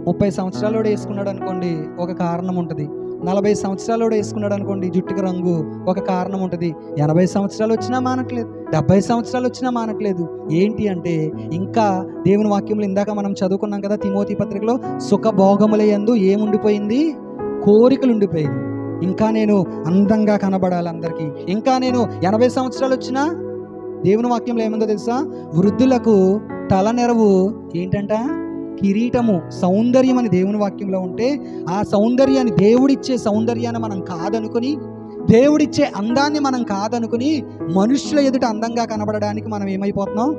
30 సంవత్సరాలు వేసుకున్నాడు అనుకోండి, ఒక కారణం ఉంటుంది. 40 సంవత్సరాలు వేసుకున్నాడు అనుకోండి, జుట్టుకి రంగు, ఒక కారణం ఉంటుంది. 80 సంవత్సరాలు వచ్చినా మానట్లేదు, 70 సంవత్సరాలు వచ్చినా మానట్లేదు. ఏంటి అంటే ఇంకా దేవుని వాక్యంలో ఇందాక మనం చదువుకున్నాం కదా, తిమోతి పత్రికలో, సుఖభోగములయందు ఏముండిపోయింది? కోరికలు ఉండిపోయింది. ఇంకా నేను అందంగా కనబడాలి అందరికీ, ఇంకా నేను 80 సంవత్సరాలు వచ్చినా, దేవుని వాక్యంలో ఏముందో తెలుసా? వృద్ధులకు తలనెరవు ఏంటంట? కిరీటము, సౌందర్యం అని దేవుని వాక్యంలో ఉంటే, ఆ సౌందర్యాన్ని, దేవుడిచ్చే సౌందర్యాన్ని మనం కాదనుకుని, దేవుడిచ్చే అందాన్ని మనం కాదనుకుని మనుషుల ఎదుట అందంగా కనబడడానికి మనం ఏమైపోతున్నాం?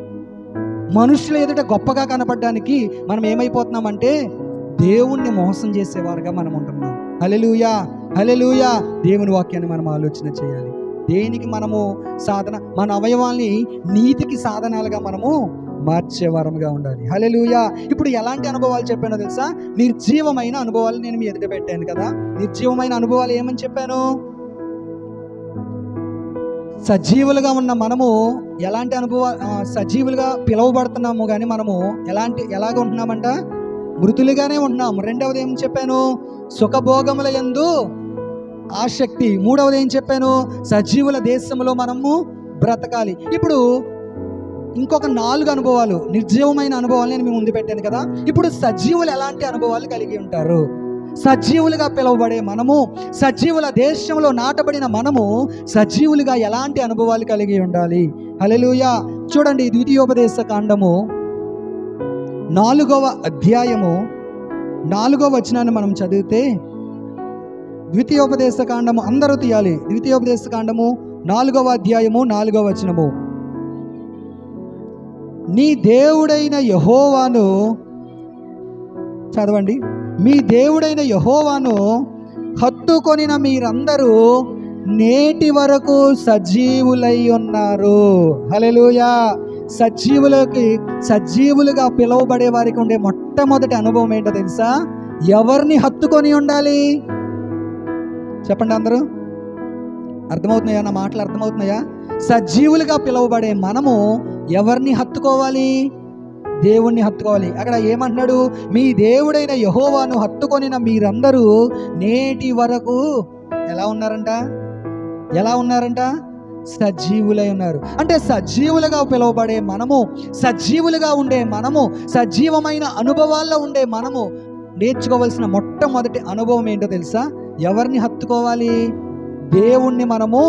మనుషుల ఎదుట గొప్పగా కనబడడానికి మనం ఏమైపోతున్నాం అంటే దేవుణ్ణి మోసం చేసేవారుగా మనం ఉంటున్నాం. హల్లెలూయా, హల్లెలూయా. దేవుని వాక్యాన్ని మనం ఆలోచన చేయాలి. దేనికి మనము సాధన, మన అవయవాల్ని నీతికి సాధనాలుగా మనము మార్చేవారముగా ఉండాలి. హల్లెలూయా. ఇప్పుడు ఎలాంటి అనుభవాలు చెప్పానో తెలుసా? నిర్జీవమైన అనుభవాలు నేను మీ ఎదుట పెట్టాను కదా. నిర్జీవమైన అనుభవాలు ఏమని చెప్పాను? సజీవులుగా ఉన్న మనము ఎలాంటి సజీవులుగా పిలువబడుతున్నాము, కానీ మనము ఎలాగ ఉంటున్నామంట? మృతులుగానే ఉంటున్నాం. రెండవది ఏం చెప్పాను? సుఖభోగముల యందు ఆసక్తి. మూడవది ఏం చెప్పాను? సజీవుల దేశంలో మనము బ్రతకాలి. ఇప్పుడు ఇంకొక 4 అనుభవాలు, నిర్జీవమైన అనుభవాలు నేను మీ ముందు పెట్టాను కదా. ఇప్పుడు సజీవులు ఎలాంటి అనుభవాలు కలిగి ఉంటారు? సజీవులుగా పిలువబడే మనము, సజీవుల దేశంలో నాటబడిన మనము సజీవులుగా ఎలాంటి అనుభవాలు కలిగి ఉండాలి? హల్లెలూయా. చూడండి, ద్వితీయోపదేశ కాండము 4వ అధ్యాయము 4వ వచనాన్ని మనం చదివితే, ద్వితీయోపదేశ కాండము అందరూ తీయాలి. ద్వితీయోపదేశ కాండము 4వ అధ్యాయము 4వ వచనము. నీ దేవుడైన యెహోవాను, చదవండి, మీ దేవుడైన యెహోవాను హత్తుకొనిన మీరందరూ నేటి వరకు సజీవులై ఉన్నారు. హల్లెలూయా. సజీవులుగా పిలువబడే వారికి ఉండే మొట్టమొదటి అనుభవం ఏంటో తెలుసా? ఎవరిని హత్తుకొని ఉండాలి? చెప్పండి అందరూ. అర్థమవుతున్నాయా? నా మాటలు అర్థమవుతున్నాయా? సజీవులుగా పిలువబడే మనము ఎవరిని హత్తుకోవాలి? దేవుణ్ణి హత్తుకోవాలి. అక్కడ ఏమంటున్నాడు? మీ దేవుడైన యెహోవాను హత్తుకొనిన మీరందరూ నేటి వరకు ఎలా ఉన్నారంట? సజీవులై ఉన్నారు. అంటే సజీవులుగా పిలువబడే మనము, సజీవులుగా ఉండే మనము, సజీవమైన అనుభవాల్లో ఉండే మనము నేర్చుకోవాల్సిన మొట్టమొదటి అనుభవం ఏంటో తెలుసా? ఎవరిని హత్తుకోవాలి? దేవుణ్ణి మనము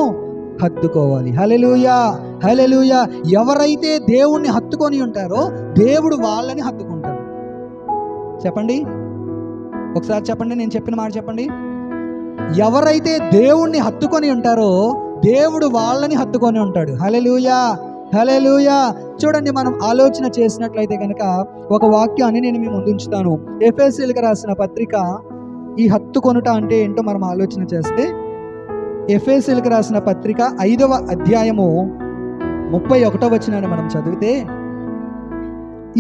హత్తుకోవాలి. హల్లెలూయా, హల్లెలూయా. ఎవరైతే దేవుణ్ణి హత్తుకొని ఉంటారో దేవుడు వాళ్ళని హత్తుకుంటాడు. చెప్పండి ఒకసారి, చెప్పండి, నేను చెప్పిన మాట చెప్పండి. ఎవరైతే దేవుణ్ణి హత్తుకొని ఉంటారో దేవుడు వాళ్ళని హత్తుకొని ఉంటాడు. హల్లెలూయా, హల్లెలూయా. చూడండి, మనం ఆలోచన చేసినట్లయితే కనుక ఒక వాక్యాన్ని నేను మీ ముందు ఉంచుతాను. ఎఫెసీయులకు రాసిన పత్రిక, ఈ హత్తుకొనుట అంటే ఏంటో మనం ఆలోచన చేస్తే, ఎఫెసీయులకు రాసిన పత్రిక 5వ అధ్యాయము 31వ వచనాన్ని మనం చదివితే,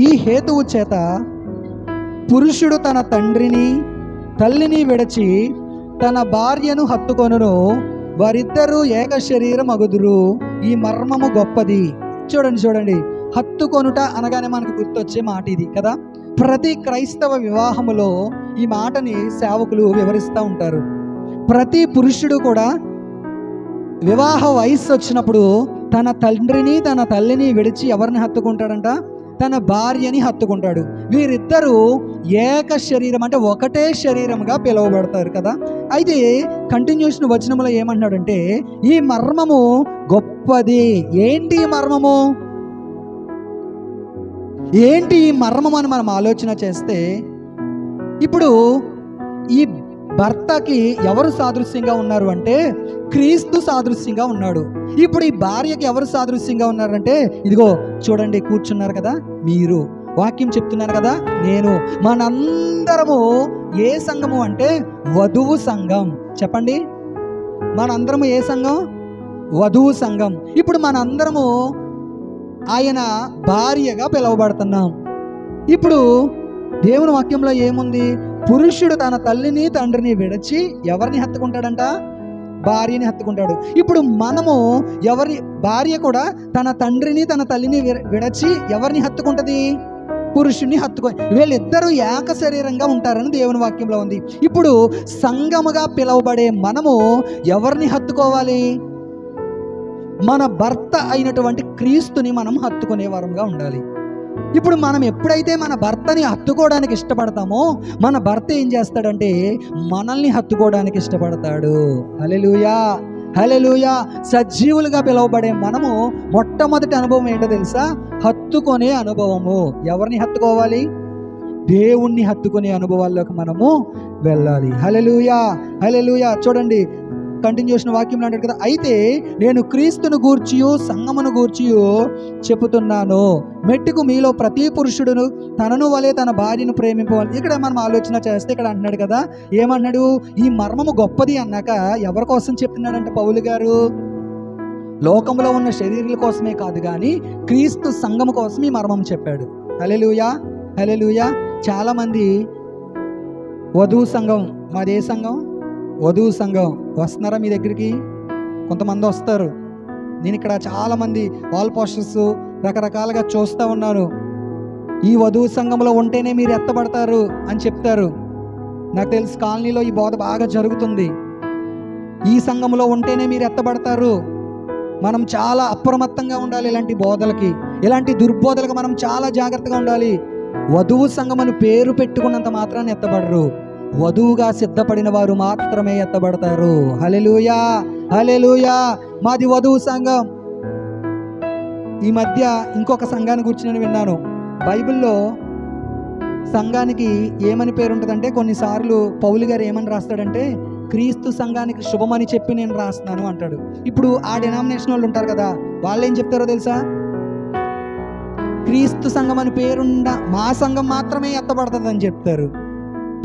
ఈ హేతువు చేత పురుషుడు తన తండ్రిని తల్లిని విడచి తన భార్యను హత్తుకొనును, వారిద్దరూ ఏక శరీరం అగుదురు, ఈ మర్మము గొప్పది. చూడండి, హత్తుకొనుట అనగానే మనకు గుర్తొచ్చే మాట ఇది కదా. ప్రతి క్రైస్తవ వివాహములో ఈ మాటని సేవకులు వివరిస్తూ ఉంటారు. ప్రతి పురుషుడు కూడా వివాహ వయస్సు వచ్చినప్పుడు తన తండ్రిని తన తల్లిని విడిచి ఎవరిని హత్తుకుంటాడంట? తన భార్యని హత్తుకుంటాడు. వీరిద్దరూ ఏక శరీరం, అంటే ఒకటే శరీరంగా పిలువబడతారు కదా. అయితే కంటిన్యూషన్ వచనంలో ఏమంటున్నాడంటే, ఈ మర్మము గొప్పది. ఏంటి ఈ మర్మము? ఏంటి ఈ మర్మం అని మనం ఆలోచన చేస్తే, ఇప్పుడు ఈ భర్తకి ఎవరు సాదృశ్యంగా ఉన్నారు అంటే క్రీస్తు సాదృశ్యంగా ఉన్నాడు. ఇప్పుడు ఈ భార్యకి ఎవరు సాదృశ్యంగా ఉన్నారంటే, ఇదిగో చూడండి, కూర్చున్నారు కదా మీరు, వాక్యం చెప్తున్నాను కదా నేను. మనందరము ఏ సంఘము అంటే వధువు సంఘం. చెప్పండి, మనందరము ఏ సంఘం? వధువు సంఘం. ఇప్పుడు మనందరము ఆయన భార్యగా పిలువబడుతున్నాం. ఇప్పుడు దేవుని వాక్యంలో ఏముంది? పురుషుడు తన తల్లిని తండ్రిని విడిచి ఎవరిని హత్తుకుంటాడంట? భార్యని హత్తుకుంటాడు. ఇప్పుడు మనము భార్య కూడా తన తండ్రిని తన తల్లిని విడచి ఎవరిని హత్తుకుంటది? పురుషుణ్ణి హత్తుకొని, వీళ్ళిద్దరూ ఏక శరీరంగా ఉంటారని దేవుని వాక్యంలో ఉంది. ఇప్పుడు సంఘముగా పిలువబడే మనము ఎవరిని హత్తుకోవాలి? మన భర్త అయినటువంటి క్రీస్తుని మనం హత్తుకునే వారంగా ఉండాలి. ఇప్పుడు మనం ఎప్పుడైతే మన భర్తని హత్తుకోవడానికి ఇష్టపడతామో మన భర్త ఏం చేస్తాడంటే మనల్ని హత్తుకోవడానికి ఇష్టపడతాడు. హల్లెలూయా, హల్లెలూయా. సజీవులుగా పిలువబడే మనము మొట్టమొదటి అనుభవం ఏంటో తెలుసా? హత్తుకునే అనుభవము. ఎవరిని హత్తుకోవాలి? దేవుణ్ణి హత్తుకునే అనుభవాల్లోకి మనము వెళ్ళాలి. హల్లెలూయా, హల్లెలూయా. చూడండి, కంటిన్యూషన్ వాక్యం అంటారు కదా, అయితే నేను క్రీస్తును గూర్చియు సంఘమును గూర్చియు చెప్పుతున్నాను, మెట్టుకు మీలో ప్రతి పురుషుడును తనను వలె తన భార్యను ప్రేమింపవాలి. ఇక్కడ మనం ఆలోచన చేస్తే ఇక్కడ అంటున్నాడు కదా, ఏమన్నాడు? ఈ మర్మము గొప్పది అన్నాక ఎవరి కోసం చెప్తున్నాడంటే పౌలు గారు, లోకంలో ఉన్న శరీరుల కోసమే కాదు కానీ క్రీస్తు సంఘము కోసం ఈ మర్మం చెప్పాడు. హల్లెలూయా, హల్లెలూయా. చాలామంది వధువు సంఘం, మాదే సంఘం, వధువు సంఘం వస్తున్నారా మీ దగ్గరికి? కొంతమంది వస్తారు. నేను ఇక్కడ చాలామంది వాల్ పోస్టర్స్ రకరకాలుగా చూస్తూ ఉన్నాను. ఈ వధువు సంఘంలో ఉంటేనే మీరు ఎత్తబడతారు అని చెప్తారు. నాకు తెలుసు కాలనీలో ఈ బోధ బాగా జరుగుతుంది. ఈ సంఘంలో ఉంటేనే మీరు ఎత్తబడతారు. మనం చాలా అప్రమత్తంగా ఉండాలి. ఇలాంటి బోధలకి, ఇలాంటి దుర్బోధలకు మనం చాలా జాగ్రత్తగా ఉండాలి. వధువు సంఘం అని పేరు పెట్టుకున్నంత మాత్రాన్ని ఎత్తబడరు. వధువుగా సిద్ధపడిన వారు మాత్రమే ఎత్తబడతారు. హల్లెలూయా, హల్లెలూయా. మాది వధువు సంఘం. ఈ మధ్య ఇంకొక సంఘాన్ని గురించి నేను విన్నాను. బైబిల్లో సంఘానికి ఏమని పేరు ఉంటుందంటే, కొన్నిసార్లు పౌలు గారు ఏమని రాస్తాడంటే, క్రీస్తు సంఘానికి శుభమని చెప్పి నేను రాస్తున్నాను అంటాడు. ఇప్పుడు ఆ డినామినేషన్ వాళ్ళు ఉంటారు కదా, వాళ్ళు ఏం చెప్తారో తెలుసా? క్రీస్తు సంఘం అని పేరుండ మా సంఘం మాత్రమే ఎత్తబడుతుంది అని చెప్తారు.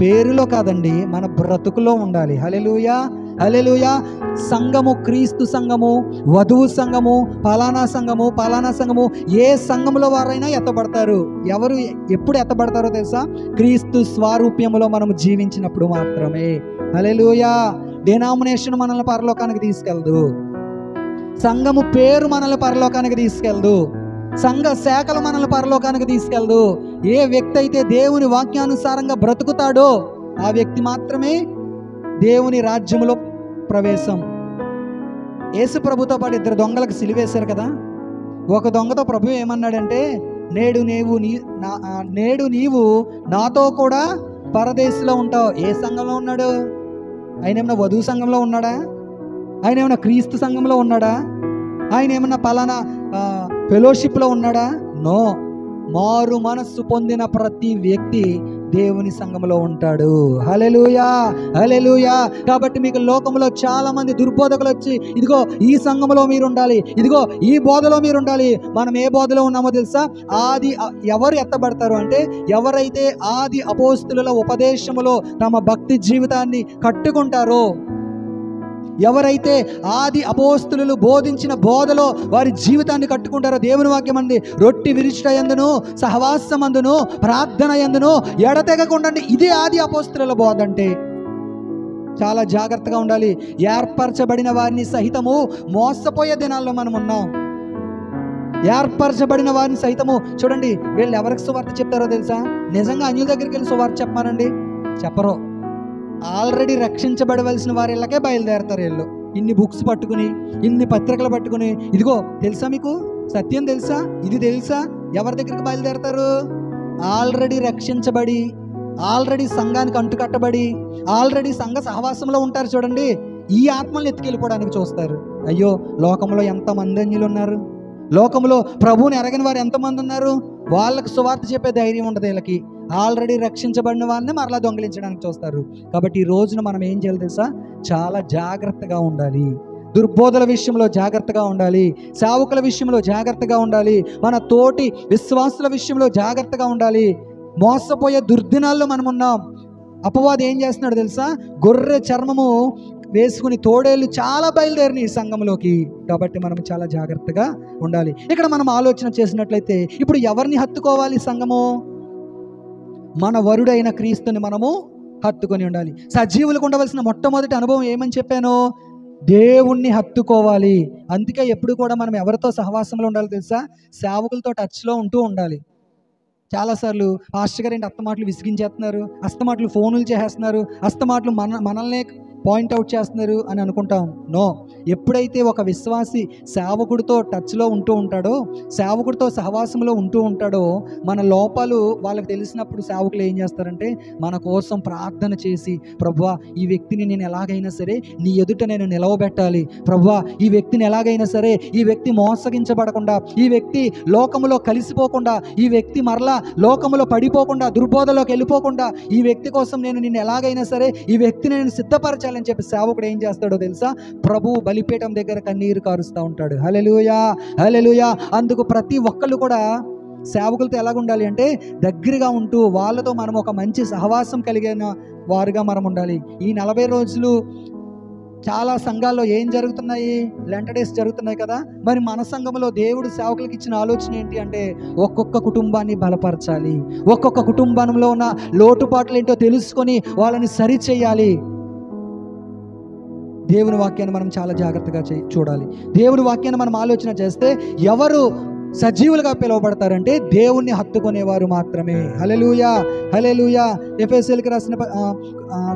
పేరులో కాదండి, మన బ్రతుకులో ఉండాలి. హల్లెలూయా, హల్లెలూయా. సంఘము, క్రీస్తు సంఘము, వధువు సంఘము, పలానా సంఘము, పలానా సంఘము, ఏ సంఘములో వారైనా ఎత్తబడతారు. ఎవరు ఎప్పుడు ఎత్తబడతారో తెలుసా? క్రీస్తు స్వారూప్యములో మనం జీవించినప్పుడు మాత్రమే. హల్లెలూయా. డినామినేషన్ మనల్ని పరలోకానికి తీసుకెళ్దు. సంఘము పేరు మనల్ని పరలోకానికి తీసుకెళ్దు. సంఘ శాఖలు మనల్ని పరలోకానికి తీసుకెళ్దు. ఏ వ్యక్తి అయితే దేవుని వాక్యానుసారంగా బ్రతుకుతాడో ఆ వ్యక్తి మాత్రమే దేవుని రాజ్యములో ప్రవేశం. యేసు ప్రభుతో పాటు 2 దొంగలకు సిలువేశారు కదా. ఒక దొంగతో ప్రభు ఏమన్నాడంటే, నేడు నీవు నాతో కూడా పరదేశంలో ఉంటావు. ఏ సంఘంలో ఉన్నాడు ఆయన? ఏమన్నా వధువు సంఘంలో ఉన్నాడా? ఆయన ఏమన్నా క్రీస్తు సంఘంలో ఉన్నాడా? ఆయన ఏమన్నా పలానా ఫెలోషిప్లో ఉన్నాడా? నో. మారు మనస్సు పొందిన ప్రతి వ్యక్తి దేవుని సంఘంలో ఉంటాడు. హల్లెలూయా, హల్లెలూయా. కాబట్టి మీకు లోకంలో చాలా మంది దుర్బోధకులు వచ్చి, ఇదిగో ఈ సంఘంలో మీరు ఉండాలి, ఇదిగో ఈ బోధలో మీరు ఉండాలి. మనం ఏ బోధలో ఉన్నామో తెలుసా? ఎవరు ఎత్తబడతారు అంటే, ఎవరైతే ఆది అపోస్తుల ఉపదేశములో తమ భక్తి జీవితాన్ని కట్టుకుంటారో, ఎవరైతే ఆది అపోస్తులు బోధించిన బోధలో వారి జీవితాన్ని కట్టుకుంటారో, దేవుని వాక్యం అంది, రొట్టి విరుచుట యందును సహవాసమందును ప్రార్థన యందును ఎడతెగకుండా. ఇదే ఆది అపోస్తుల బోధ అంటే. చాలా జాగ్రత్తగా ఉండాలి. ఏర్పరచబడిన వారిని సహితము మోసపోయే దినాల్లో మనం ఉన్నాం. ఏర్పరచబడిన వారిని సహితము చూడండి, వీళ్ళు ఎవరికి సువార్త చెప్తారో తెలుసా? నిజంగా అన్యుల దగ్గరికి వెళ్ళి సువార్త చెప్పమానండి, చెప్పరు. ఆల్రెడీ రక్షించబడవలసిన వారిళ్ళకే బయలుదేరతారు. వీళ్ళు ఇన్ని బుక్స్ పట్టుకుని, ఇన్ని పత్రికలు పట్టుకుని, ఇదిగో తెలుసా మీకు సత్యం తెలుసా, ఇది తెలుసా, ఎవరి దగ్గరికి బయలుదేరతారు? ఆల్రెడీ రక్షించబడి, ఆల్రెడీ సంఘానికి అంటుకట్టబడి, ఆల్రెడీ సంఘ సహవాసంలో ఉంటారు. చూడండి, ఈ ఆత్మల్ని ఎత్తుకెళ్ళిపోవడానికి చూస్తారు. అయ్యో, లోకంలో ఎంతమంది అన్యులు ఉన్నారు, లోకంలో ప్రభువుని ఎరగని వారు ఎంతమంది ఉన్నారు. వాళ్ళకి సువార్త చెప్పే ధైర్యం ఉండదు వీళ్ళకి. ఆల్రెడీ రక్షించబడిన వారిని మరలా దొంగిలించడానికి చూస్తారు. కాబట్టి ఈ రోజున మనం ఏం చేయాలి తెలుసా? చాలా జాగ్రత్తగా ఉండాలి. దుర్బోధల విషయంలో జాగ్రత్తగా ఉండాలి. సేవకుల విషయంలో జాగ్రత్తగా ఉండాలి. మన తోటి విశ్వాసుల విషయంలో జాగ్రత్తగా ఉండాలి. మోసపోయే దుర్దినాల్లో మనం ఉన్నాం. అపవాది ఏం చేస్తున్నాడు తెలుసా? గొర్రె చర్మము వేసుకుని తోడేళ్ళు చాలా బయలుదేరినాయి ఈ సంఘంలోకి. కాబట్టి మనం చాలా జాగ్రత్తగా ఉండాలి. ఇక్కడ మనం ఆలోచన చేసినట్లయితే, ఇప్పుడు ఎవరిని హత్తుకోవాలి? సంఘము మన వరుడైన క్రీస్తుని మనము హత్తుకొని ఉండాలి. సజీవులకు ఉండవలసిన మొట్టమొదటి అనుభవం ఏమని చెప్పాను? దేవుణ్ణి హత్తుకోవాలి. అందుకే ఎప్పుడు కూడా మనం ఎవరితో సహవాసంలో ఉండాలి తెలుసా? సేవకులతో టచ్లో ఉంటూ ఉండాలి. చాలాసార్లు పాస్టర్ గారు ఏంటి అస్తమాటలు విసిగించేస్తున్నారు, అస్తమాటలు ఫోనులు చేసేస్తున్నారు, అస్తమాటలు మనల్నే పాయింట్అవుట్ చేస్తున్నారు అని అనుకుంటాం. నో. ఎప్పుడైతే ఒక విశ్వాసి సేవకుడితో టచ్లో ఉంటూ ఉంటాడో, సేవకుడితో సహవాసంలో ఉంటూ ఉంటాడో, మన లోపాలు వాళ్ళకి తెలిసినప్పుడు సేవకులు ఏం చేస్తారంటే మన కోసం ప్రార్థన చేసి, ప్రభువా ఈ వ్యక్తిని నేను ఎలాగైనా సరే నీ ఎదుట నేను నిలవబెట్టాలి, ప్రభువా ఈ వ్యక్తిని ఎలాగైనా సరే, ఈ వ్యక్తి మోసగించబడకుండా, ఈ వ్యక్తి లోకములో కలిసిపోకుండా, ఈ వ్యక్తి మరలా లోకములో పడిపోకుండా, దుర్బోధలోకి వెళ్ళిపోకుండా, ఈ వ్యక్తి కోసం నేను ఎలాగైనా సరే ఈ వ్యక్తిని నేను సిద్ధపరచాలి అని చెప్పి సేవకుడు ఏం చేస్తాడో తెలుసా? ప్రభువు బలిపీఠం దగ్గర కన్నీరు కారుస్తూ ఉంటాడు. హల్లెలూయా, హల్లెలూయా. అందుకు ప్రతి ఒక్కళ్ళు కూడా సేవకులతో ఎలాగ ఉండాలి అంటే దగ్గరగా ఉంటూ వాళ్ళతో మనం ఒక మంచి సహవాసం కలిగిన వారుగా మనం ఉండాలి. ఈ 40 రోజులు చాలా సంఘాల్లో ఏం జరుగుతున్నాయి? లెంట్ డేస్ జరుగుతున్నాయి కదా. మరి మన సంఘంలో దేవుడు సేవకులకు ఇచ్చిన ఆలోచన ఏంటి అంటే, ఒక్కొక్క కుటుంబాన్ని బలపరచాలి, ఒక్కొక్క కుటుంబంలో ఉన్న లోటుపాట్లు ఏంటో తెలుసుకొని వాళ్ళని సరిచేయాలి. దేవుని వాక్యాన్ని మనం చాలా జాగ్రత్తగా చూడాలి. దేవుని వాక్యాన్ని మనం ఆలోచన చేస్తే ఎవరు సజీవులుగా పిలువబడతారంటే దేవుణ్ణి హత్తుకునేవారు మాత్రమే. హల్లెలూయా, హల్లెలూయా.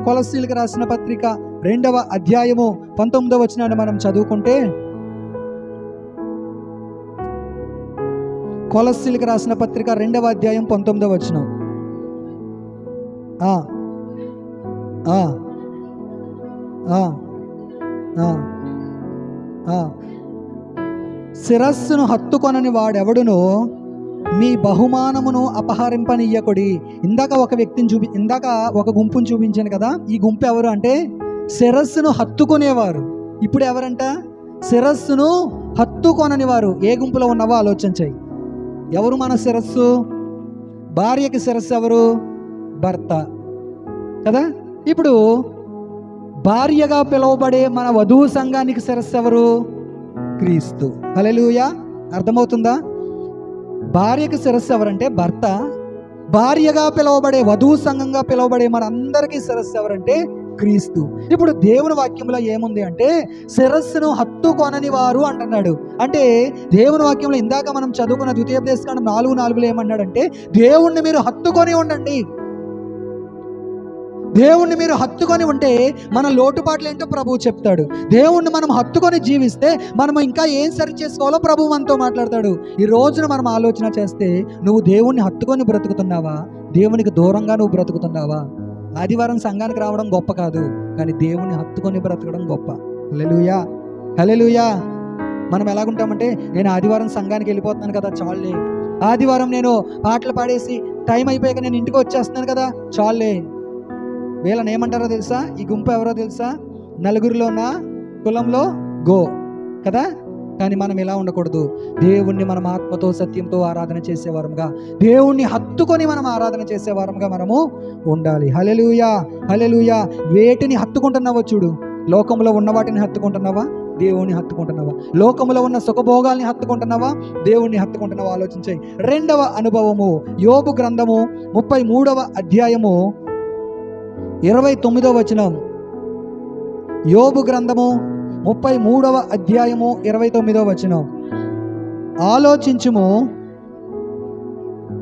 కొలస్సీలకు రాసిన పత్రిక 2వ అధ్యాయము 19వ వచనాన్ని మనం చదువుకుంటే, కొలస్సీలకు రాసిన పత్రిక 2వ అధ్యాయం 19వ వచనం. శిరస్సును హత్తుకొనని వాడెవడునో మీ బహుమానమును అపహరింపనీయకుడి. ఇందాక ఒక గుంపును చూపించాను కదా. ఈ గుంపు ఎవరు అంటే శిరస్సును హత్తుకునేవారు. ఇప్పుడు ఎవరంట? శిరస్సును హత్తుకొనని వారు. ఏ గుంపులో ఉన్నావో ఆలోచన చెయ్యి. ఎవరు మన శిరస్సు? భార్యకి శిరస్సు ఎవరు? భర్త కదా. ఇప్పుడు భార్యగా పిలువబడే మన వధువు సంఘానికి శిరస్సు ఎవరు? క్రీస్తు. హల్లెలూయా. అర్థమవుతుందా? భార్యకి శిరస్సు ఎవరంటే భర్త. భార్యగా పిలువబడే వధువు సంఘంగా పిలువబడే మన అందరికీ శిరస్సు ఎవరంటే క్రీస్తు. ఇప్పుడు దేవుని వాక్యంలో ఏముంది అంటే శిరస్సును హత్తుకొనని వారు అంటున్నాడు. అంటే దేవుని వాక్యంలో ఇందాక మనం చదువుకున్న ద్వితీయోపదేశకాండం 4:4 ఏమన్నాడంటే దేవుణ్ణి మీరు హత్తుకొని ఉండండి. దేవుణ్ణి మీరు హత్తుకొని ఉంటే మన లోటుపాట్లు ఏంటో ప్రభువు చెప్తాడు. దేవుణ్ణి మనం హత్తుకొని జీవిస్తే మనం ఇంకా ఏం సరి చేసుకోవాలో ప్రభువు మనతో మాట్లాడతాడు. ఈ రోజున మనం ఆలోచన చేస్తే నువ్వు దేవుణ్ణి హత్తుకొని బ్రతుకుతున్నావా? దేవునికి దూరంగా నువ్వు బ్రతుకుతున్నావా? ఆదివారం సంఘానికి రావడం గొప్ప కాదు, కానీ దేవుణ్ణి హత్తుకొని బ్రతకడం గొప్ప. హల్లెలూయా, హల్లెలూయా. మనం ఎలాగుంటామంటే నేను ఆదివారం సంఘానికి వెళ్ళిపోతున్నాను కదా, చాలులే. ఆదివారం నేను పాటలు పాడేసి టైం అయిపోయాక నేను ఇంటికి వచ్చేస్తున్నాను కదా, చాలులే. వీళ్ళని ఏమంటారో తెలుసా? ఈ గుంపు ఎవరో తెలుసా? నలుగురిలోన కులంలో గో కదా. కానీ మనం ఎలా ఉండకూడదు. దేవుణ్ణి మనం ఆత్మతో సత్యంతో ఆరాధన చేసేవారంగా, దేవుణ్ణి హత్తుకొని మనం ఆరాధన చేసేవారంగా మనము ఉండాలి. హల్లెలూయా, హల్లెలూయా. వేటిని హత్తుకుంటున్నావో చూడు. లోకంలో ఉన్న వాటిని హత్తుకుంటున్నావా? దేవుణ్ణి హత్తుకుంటున్నావా? లోకంలో ఉన్న సుఖభోగాల్ని హత్తుకుంటున్నావా? దేవుణ్ణి హత్తుకుంటున్నావా? ఆలోచించాయి. 2వ అనుభవము యోబు గ్రంథము 33వ అధ్యాయము 29వ వచనం. యోబు గ్రంథము 33వ అధ్యాయము 29వ వచనం. ఆలోచించుము.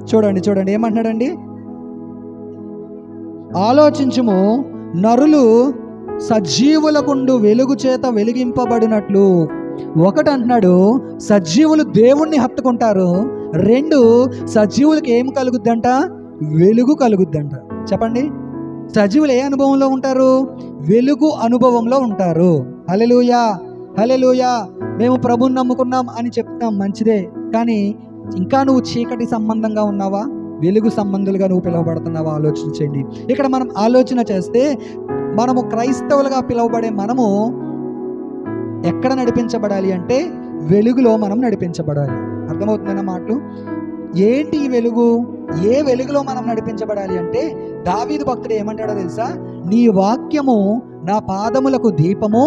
చూడండి ఏమంటున్నాడండి? ఆలోచించుము, నరులు సజీవులకుండు వెలుగు చేత వెలిగింపబడినట్లు. ఒకటి అంటున్నాడు సజీవులు దేవుణ్ణి హత్తుకుంటారు. 2 సజీవులకు ఏం కలుగుద్దంట? వెలుగు కలుగుద్దంట. చెప్పండి, సజీవులు ఏ అనుభవంలో ఉంటారు? వెలుగు అనుభవంలో ఉంటారు. హల్లెలూయా, హల్లెలూయా. మేము ప్రభువుని నమ్ముకున్నాం అని చెప్తాం, మంచిదే. కానీ ఇంకా నువ్వు చీకటి సంబంధంగా ఉన్నావా? వెలుగు సంబంధులుగా నువ్వు పిలువబడుతున్నావా? ఆలోచించండి. ఇక్కడ మనం ఆలోచన చేస్తే మనము క్రైస్తవులుగా పిలువబడే మనము ఎక్కడ నడిపించబడాలి అంటే వెలుగులో మనం నడిపించబడాలి. అర్థమవుతుందన్న మాటలు? ఏంటి ఈ వెలుగు? ఏ వెలుగులో మనం నడిపించబడాలి అంటే దావీదు భక్తుడు ఏమంటాడో తెలుసా? నీ వాక్యము నా పాదములకు దీపము,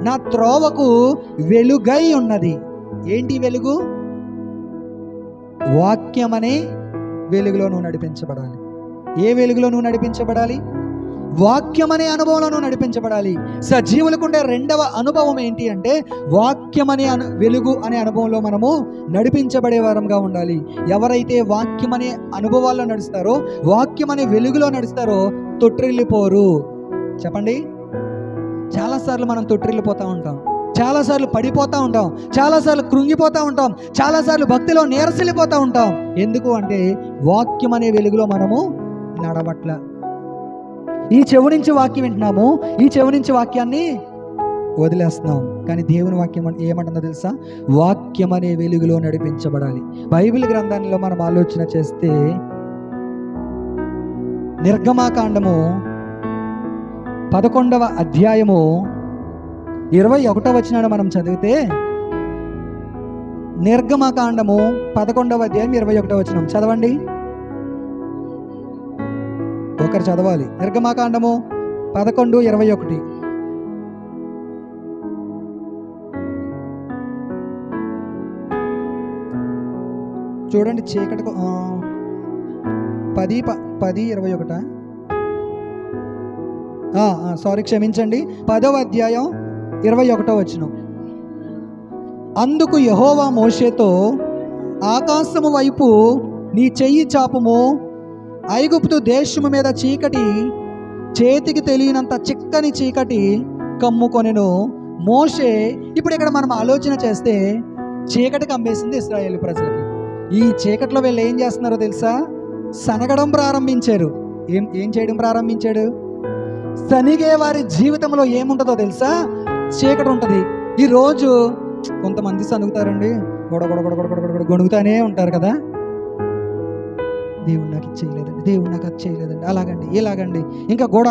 నా త్రోవకు వెలుగై ఉన్నది. ఏంటి వెలుగు? వాక్యమనే వెలుగులో నువ్వు నడిపించబడాలి. ఏ వెలుగులో నువ్వు నడిపించబడాలి? వాక్యం అనే అనుభవంలో నువ్వు నడిపించబడాలి. సజీవులకు ఉండే 2వ అనుభవం ఏంటి అంటే వాక్యం అనే వెలుగు అనే అనుభవంలో మనము నడిపించబడే వారంగా ఉండాలి. ఎవరైతే వాక్యం అనే అనుభవాల్లో నడుస్తారో, వాక్యం అనే వెలుగులో నడుస్తారో తొట్టిల్లిపోరు. చెప్పండి, చాలాసార్లు మనం తొట్టిల్లిపోతూ ఉంటాం, చాలాసార్లు పడిపోతూ ఉంటాం, చాలాసార్లు కృంగిపోతూ ఉంటాం, చాలాసార్లు భక్తిలో నీరసిల్లిపోతూ ఉంటాం. ఎందుకు అంటే వాక్యం అనే వెలుగులో మనము నడవట్ల. ఈ చెవి నుంచి వాక్యం వింటున్నాము, ఈ చెవి నుంచి వాక్యాన్ని వదిలేస్తున్నాం. కానీ దేవుని వాక్యం ఏమంటుందో తెలుసా? వాక్యం అనే వెలుగులో నడిపించబడాలి. బైబిల్ గ్రంథంలో మనం ఆలోచన చేస్తే నిర్గమాకాండము 11వ అధ్యాయము 21వ వచనాన్ని మనం చదివితే, నిర్గమాకాండము 11వ అధ్యాయం 21వ వచనం చదవండి. ఒకరు చదవాలి. నిర్గమాకాండము 11:21. చూడండి, చీకటి 10:21. సారీ, క్షమించండి, 10వ అధ్యాయం 21వ వచనం. అందుకు యెహోవా మోషేతో, ఆకాశము వైపు నీ చెయ్యి చాపుము, ఐగుప్తు దేశము మీద చీకటి, చేతికి తెలియనంత చిక్కని చీకటి కమ్ముకొనెను. మోషే, ఇప్పుడు ఇక్కడ మనం ఆలోచన చేస్తే చీకటి కమ్మేసింది ఇశ్రాయేలు ప్రజలకి. ఈ చీకట్లో వీళ్ళు ఏం చేస్తున్నారో తెలుసా? సనగడం ప్రారంభించారు. ఏం చేయడం ప్రారంభించాడు? సనిగే వారి జీవితంలో ఏముంటుందో తెలుసా? చీకటి ఉంటుంది. ఈరోజు కొంతమంది సనుగుతారండి, గొడుగుతానే ఉంటారు కదా. దేవుడు నాకు ఇది చేయలేదండి, దేవుడు నాకు అది చేయలేదండి, అలాగండి ఇలాగండి, ఇంకా గొడ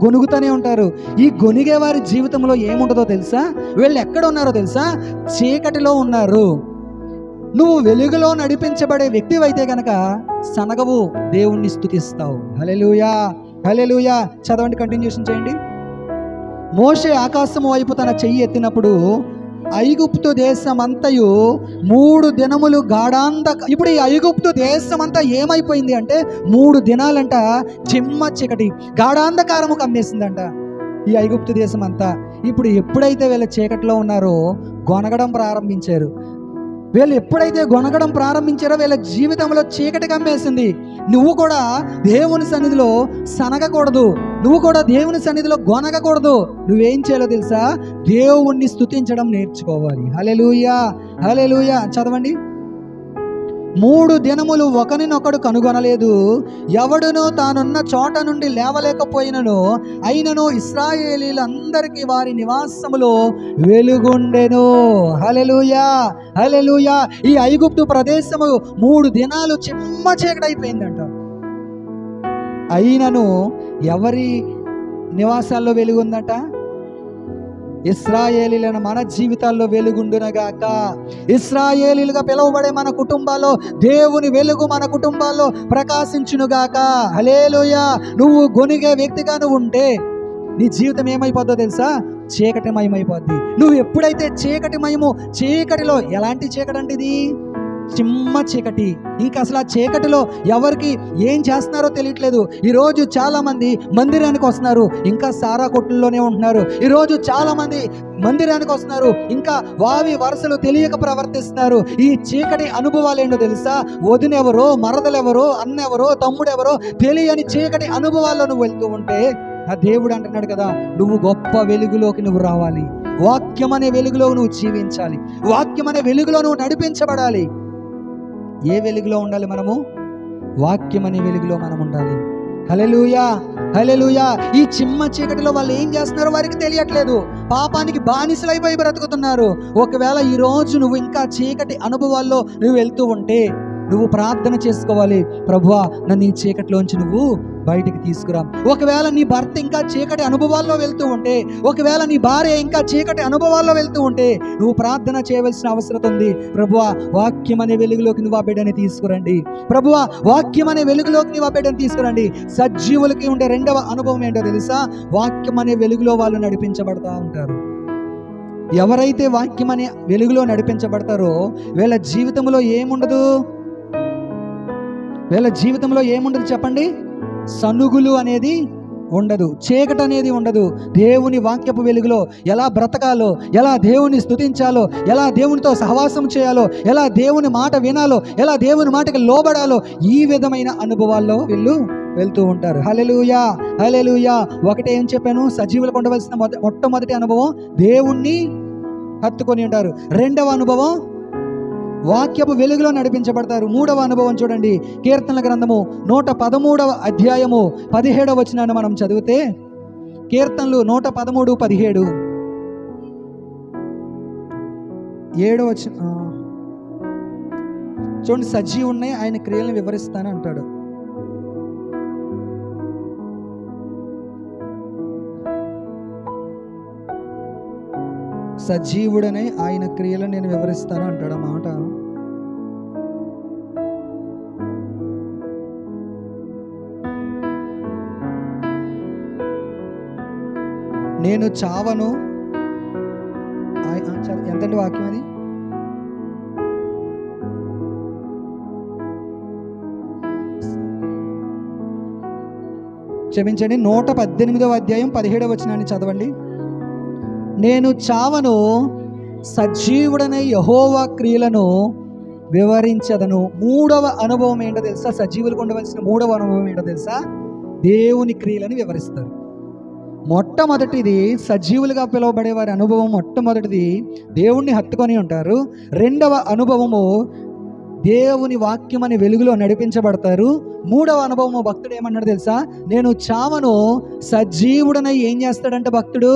గొనుగుతూనే ఉంటారు. ఈ గొనిగే వారి జీవితంలో ఏముంటుందో తెలుసా? వీళ్ళు ఎక్కడ ఉన్నారో తెలుసా? చీకటిలో ఉన్నారు. నువ్వు వెలుగులో నడిపించబడే వ్యక్తివైతే గనక సనగవు, దేవుణ్ణి స్తుతిస్తావు. హల్లెలూయా, హల్లెలూయా. చదవండి, కంటిన్యూషన్ చేయండి. మోషే ఆకాశం వైపు తన చెయ్యి ఎత్తినప్పుడు ఐగుప్తు దేశమంతయు 3 దినములు ఇప్పుడు ఈ ఐగుప్తు దేశమంతా ఏమైపోయింది అంటే 3 దినాలంట చిమ్మ చీకటి, గాఢాంధకారము కమ్మేసిందంట ఈ ఐగుప్తు దేశం అంతా. ఇప్పుడు ఎప్పుడైతే వీళ్ళ చీకటిలో ఉన్నారో గొనగడం ప్రారంభించారు. వీళ్ళు ఎప్పుడైతే గొనగడం ప్రారంభించారో వీళ్ళ జీవితంలో చీకటి కమ్మేసింది. నువ్వు కూడా దేవుని సన్నిధిలో సనగకూడదు, నువ్వు కూడా దేవుని సన్నిధిలో గొనగకూడదు. నువ్వేం చేయాలో తెలుసా? దేవుణ్ణి స్తుతించడం నేర్చుకోవాలి. హల్లెలూయా, హల్లెలూయా. చదవండి. 3 దినములు ఒకరినొకడు కనుగొనలేదు, ఎవడునూ తానున్న చోట నుండి లేవలేకపోయినను, అయినను ఇశ్రాయేలీలందరికీ వారి నివాసములో వెలుగుండెను. హల్లెలూయా, హల్లెలూయా. ఈ ఐగుప్తు ప్రదేశము 3 దినాలు చిమ్మ చీకటైపోయిందంట. అయినను ఎవరి నివాసాల్లో వెలుగుందట? ఇశ్రాయేలీలైన మన జీవితాల్లో వెలుగుండునగాక. ఇశ్రాయేలీలుగా పిలువబడే మన కుటుంబాల్లో దేవుని వెలుగు మన కుటుంబాల్లో ప్రకాశించునుగాక. హల్లెలూయా. నువ్వు గొనిగే వ్యక్తిగా నువ్వు ఉంటే నీ జీవితం ఏమైపోద్దో తెలుసా? చీకటిమయమైపోద్ది. నువ్వు ఎప్పుడైతే చీకటిలో, ఎలాంటి చీకటి అంటే ఇది? చిమ్మ చీకటి. ఇంకా అసలు ఆ చీకటిలో ఎవరికి ఏం చేస్తున్నారో తెలియట్లేదు. ఈరోజు చాలా మంది మందిరానికి వస్తున్నారు, ఇంకా సారా కొట్టుల్లోనే ఉంటున్నారు. ఈరోజు చాలా మంది మందిరానికి వస్తున్నారు, ఇంకా వావి వరుసలు తెలియక ప్రవర్తిస్తున్నారు. ఈ చీకటి అనుభవాలు ఏంటో తెలుసా? వదినెవరో, మరదలెవరో, అన్నెవరో, తమ్ముడెవరో తెలియని చీకటి అనుభవాల్లో నువ్వు వెళ్తూ ఉంటే ఆ దేవుడు అంటున్నాడు కదా, నువ్వు గొప్ప వెలుగులోకి నువ్వు రావాలి. వాక్యం అనే వెలుగులో నువ్వు జీవించాలి. వాక్యం అనే వెలుగులో నువ్వు నడిపించబడాలి. ఏ వెలుగులో ఉండాలి మనము? వాక్యం అనే వెలుగులో మనం ఉండాలి. హల్లెలూయా, హల్లెలూయా. ఈ చిమ్మ చీకటిలో వాళ్ళు ఏం చేస్తున్నారో వారికి తెలియట్లేదు. పాపానికి బానిసలైపోయి బ్రతుకుతున్నారు. ఒకవేళ ఈరోజు నువ్వు ఇంకా చీకటి అనుభవాల్లో నువ్వు వెళ్తూ ఉంటే నువ్వు ప్రార్థన చేసుకోవాలి, ప్రభువా నన్ను ఈ చీకటిలోంచి నువ్వు బయటికి తీసుకురా. ఒకవేళ నీ భర్త ఇంకా చీకటి అనుభవాల్లో వెళ్తూ ఉంటే, ఒకవేళ నీ భార్య ఇంకా చీకటి అనుభవాల్లో వెళ్తూ ఉంటే నువ్వు ప్రార్థన చేయవలసిన అవసరం ఉంది. ప్రభువా వాక్యం అనే వెలుగులోకి నువ్వు ఆ బిడ్డని తీసుకురండి. ప్రభువా వాక్యం అనే వెలుగులోకి నువ్వు ఆ బిడ్డని తీసుకురండి. సజీవులకి ఉండే 2వ అనుభవం ఏంటో తెలుసా? వాక్యం అనే వెలుగులో వాళ్ళు నడిపించబడతా ఉంటారు. ఎవరైతే వాక్యం అనే వెలుగులో నడిపించబడతారో వీళ్ళ జీవితంలో ఏముండదు? వీళ్ళ జీవితంలో ఏముండదు చెప్పండి? సనుగులు అనేది ఉండదు, చీకటి అనేది ఉండదు. దేవుని వాక్యపు వెలుగులో ఎలా బ్రతకాలో, ఎలా దేవుని స్తుతించాలో, ఎలా దేవునితో సహవాసం చేయాలో, ఎలా దేవుని మాట వినాలో, ఎలా దేవుని మాటకి లోబడాలో, ఈ విధమైన అనుభవాల్లో వీళ్ళు వెళ్తూ ఉంటారు. హల్లెలూయా, హల్లెలూయా. ఒకటే ఏం చెప్పాను? సజీవులకు ఉండవలసిన మొట్టమొదటి అనుభవం దేవుణ్ణి హత్తుకొని ఉంటారు. 2వ అనుభవం వాక్యపు వెలుగులో నడిపించబడతారు. 3వ అనుభవం చూడండి, కీర్తనల గ్రంథము 113వ అధ్యాయము 17వ వచనాన్ని మనం చదివితే, కీర్తనలు 113, 17, 7వ వచనం చూడండి. సజీవుణ్ణి ఆయన క్రియలను వివరిస్తాను అంటాడు. సజీవుడనే ఆయన క్రియలను నేను వివరిస్తాను అంటాడు. ఆ మాట నేను చావను. ఎంతండి వాక్యం అది? క్షమించండి, 118వ అధ్యాయం 17వ వచనాన్ని చదవండి. నేను చావను, సజీవుడనే యెహోవా క్రియలను వివరించదను. మూడవ అనుభవం ఏంటో తెలుసా? సజీవులకు ఉండవలసిన మూడవ అనుభవం ఏంటో తెలుసా? దేవుని క్రియలను వివరిస్తారు. మొట్టమొదటిది సజీవులుగా పిలువబడే వారి అనుభవం. మొట్టమొదటిది దేవుణ్ణి హత్తుకొని ఉంటారు. రెండవ అనుభవము దేవుని వాక్యం అనే వెలుగులో నడిపించబడతారు. మూడవ అనుభవము భక్తుడు ఏమన్నాడు తెలుసా? నేను చావను, సజీవుడనై ఏం చేస్తాడంటే భక్తుడు,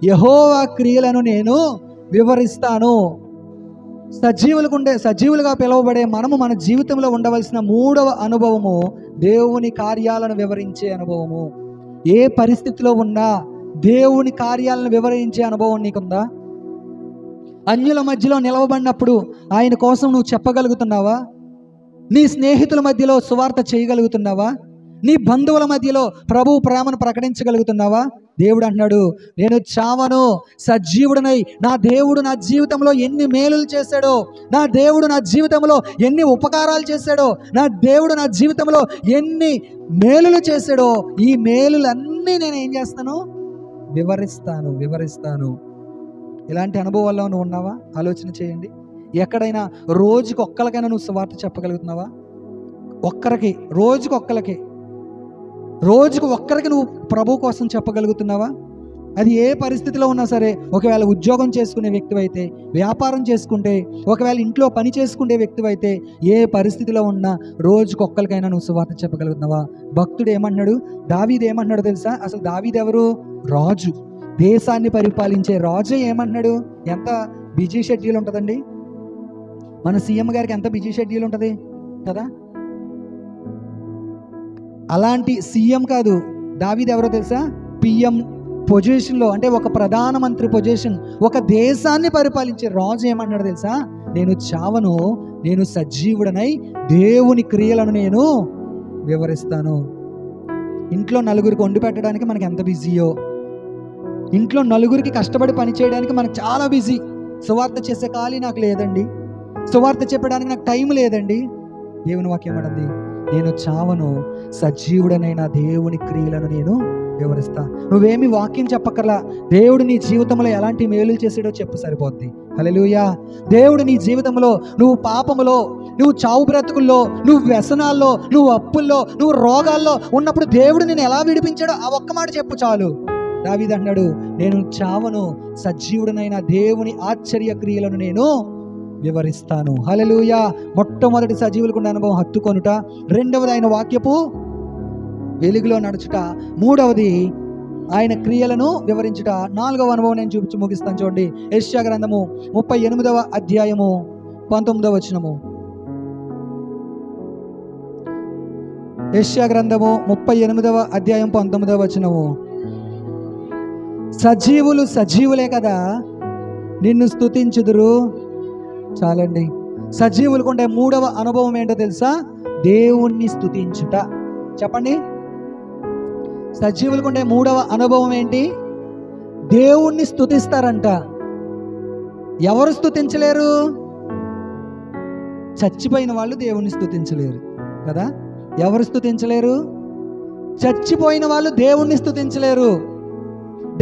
యెహోవా క్రియలను నేను వివరిస్తాను. సజీవులుగా పిలువబడే మనము మన జీవితంలో ఉండవలసిన మూడవ అనుభవము దేవుని కార్యాలను వివరించే అనుభవము. ఏ పరిస్థితిలో ఉన్నా దేవుని కార్యాలను వివరించే అనుభవం నీకుందా? అన్యుల మధ్యలో నిలవబడినప్పుడు ఆయన కోసం నువ్వు చెప్పగలుగుతున్నావా? నీ స్నేహితుల మధ్యలో సువార్త చేయగలుగుతున్నావా? నీ బంధువుల మధ్యలో ప్రభువు ప్రేమను ప్రకటించగలుగుతున్నావా? దేవుడు అంటున్నాడు, నేను చావను, సజీవుడనై నా దేవుడు నా జీవితంలో ఎన్ని మేలులు చేశాడో, నా దేవుడు నా జీవితంలో ఎన్ని ఉపకారాలు చేశాడో, నా దేవుడు నా జీవితంలో ఎన్ని మేలులు చేశాడో, ఈ మేలులన్నీ నేను ఏం చేస్తాను? వివరిస్తాను. ఇలాంటి అనుభవాల్లో నువ్వు ఉన్నావా? ఆలోచన చేయండి. ఎక్కడైనా రోజుకి ఒక్కరికైనా నువ్వు సువార్త చెప్పగలుగుతున్నావా? రోజుకు ఒక్కరికి నువ్వు ప్రభు కోసం చెప్పగలుగుతున్నావా? అది ఏ పరిస్థితిలో ఉన్నా సరే, ఒకవేళ ఉద్యోగం చేసుకునే వ్యక్తివైతే, వ్యాపారం చేసుకుంటే, ఒకవేళ ఇంట్లో పని చేసుకునే వ్యక్తివైతే, ఏ పరిస్థితిలో ఉన్నా రోజుకు ఒక్కరికైనా నువ్వు సువార్త చెప్పగలుగుతున్నావా? భక్తుడు ఏమన్నాడు? దావీదు ఏమన్నాడు తెలుసా? అసలు దావీదు ఎవరు? రాజు, దేశాన్ని పరిపాలించే రాజు. ఏమంటున్నాడు? ఎంత బిజీ షెడ్యూల్ ఉంటుందండి మన సీఎం గారికి, ఎంత బిజీ షెడ్యూల్ ఉంటుంది కదా. అలాంటి సీఎం కాదు దావీదు. ఎవరో తెలుసా? పిఎం పొజిషన్లో, అంటే ఒక ప్రధానమంత్రి పొజిషన్, ఒక దేశాన్ని పరిపాలించే రాజు ఏమన్నాడు తెలుసా? నేను చావను, నేను సజీవుడనై దేవుని క్రియలను నేను వివరిస్తాను. ఇంట్లో నలుగురికి వండి పెట్టడానికి మనకి ఎంత బిజీయో, ఇంట్లో నలుగురికి కష్టపడి పని చేయడానికి మనకు చాలా బిజీ. సువార్త చేసే ఖాళీ నాకు లేదండి, సువార్త చెప్పడానికి నాకు టైం లేదండి. దేవుని వాక్యం ఏమంటుంది? నేను చావను, సజీవుడనైన దేవుని క్రియలను నేను వివరిస్తా. నువ్వేమి వాక్యం చెప్పక్కర్లా, దేవుడు నీ జీవితంలో ఎలాంటి మేలులు చేసాడో చెప్పు, సరిపోద్ది. హల్లెలూయా. దేవుడు నీ జీవితంలో, నువ్వు పాపములో, నువ్వు చావు బ్రతుకుల్లో, నువ్వు వ్యసనాల్లో, నువ్వు అప్పుల్లో, నువ్వు రోగాల్లో ఉన్నప్పుడు దేవుడు నేను ఎలా విడిపించాడో ఆ ఒక్క మాట చెప్పు చాలు. దావీదు అన్నాడు, నేను చావను, సజీవుడనైన దేవుని ఆశ్చర్య క్రియలను నేను వివరిస్తాను. హల్లెలూయా. మొట్టమొదటి సజీవులకు ఉన్న అనుభవం హత్తుకొనుట, రెండవది ఆయన వాక్యపు వెలుగులో నడుచుట, మూడవది ఆయన క్రియలను వివరించుట, నాలుగవ అనుభవం నేను చూపించి ముగిస్తాను. చూడండి, యెషయా గ్రంథము 38వ అధ్యాయము 19వ వచనము. యెషయా గ్రంథము 38వ అధ్యాయం 19వ వచనము. సజీవులు సజీవులే కదా, నిన్ను స్తుతించుదురు. చాలండి. సజీవులకు ఉండే మూడవ అనుభవం ఏంటో తెలుసా? దేవుణ్ణి స్తుతించుట. చెప్పండి. సజీవులకు ఉండే మూడవ అనుభవం ఏంటి? దేవుణ్ణి స్తుతిస్తారంట. ఎవరు స్తుతించలేరు? చచ్చిపోయిన వాళ్ళు దేవుణ్ణి స్తుతించలేరు కదా. ఎవరు స్తుతించలేరు? చచ్చిపోయిన వాళ్ళు దేవుణ్ణి స్తుతించలేరు.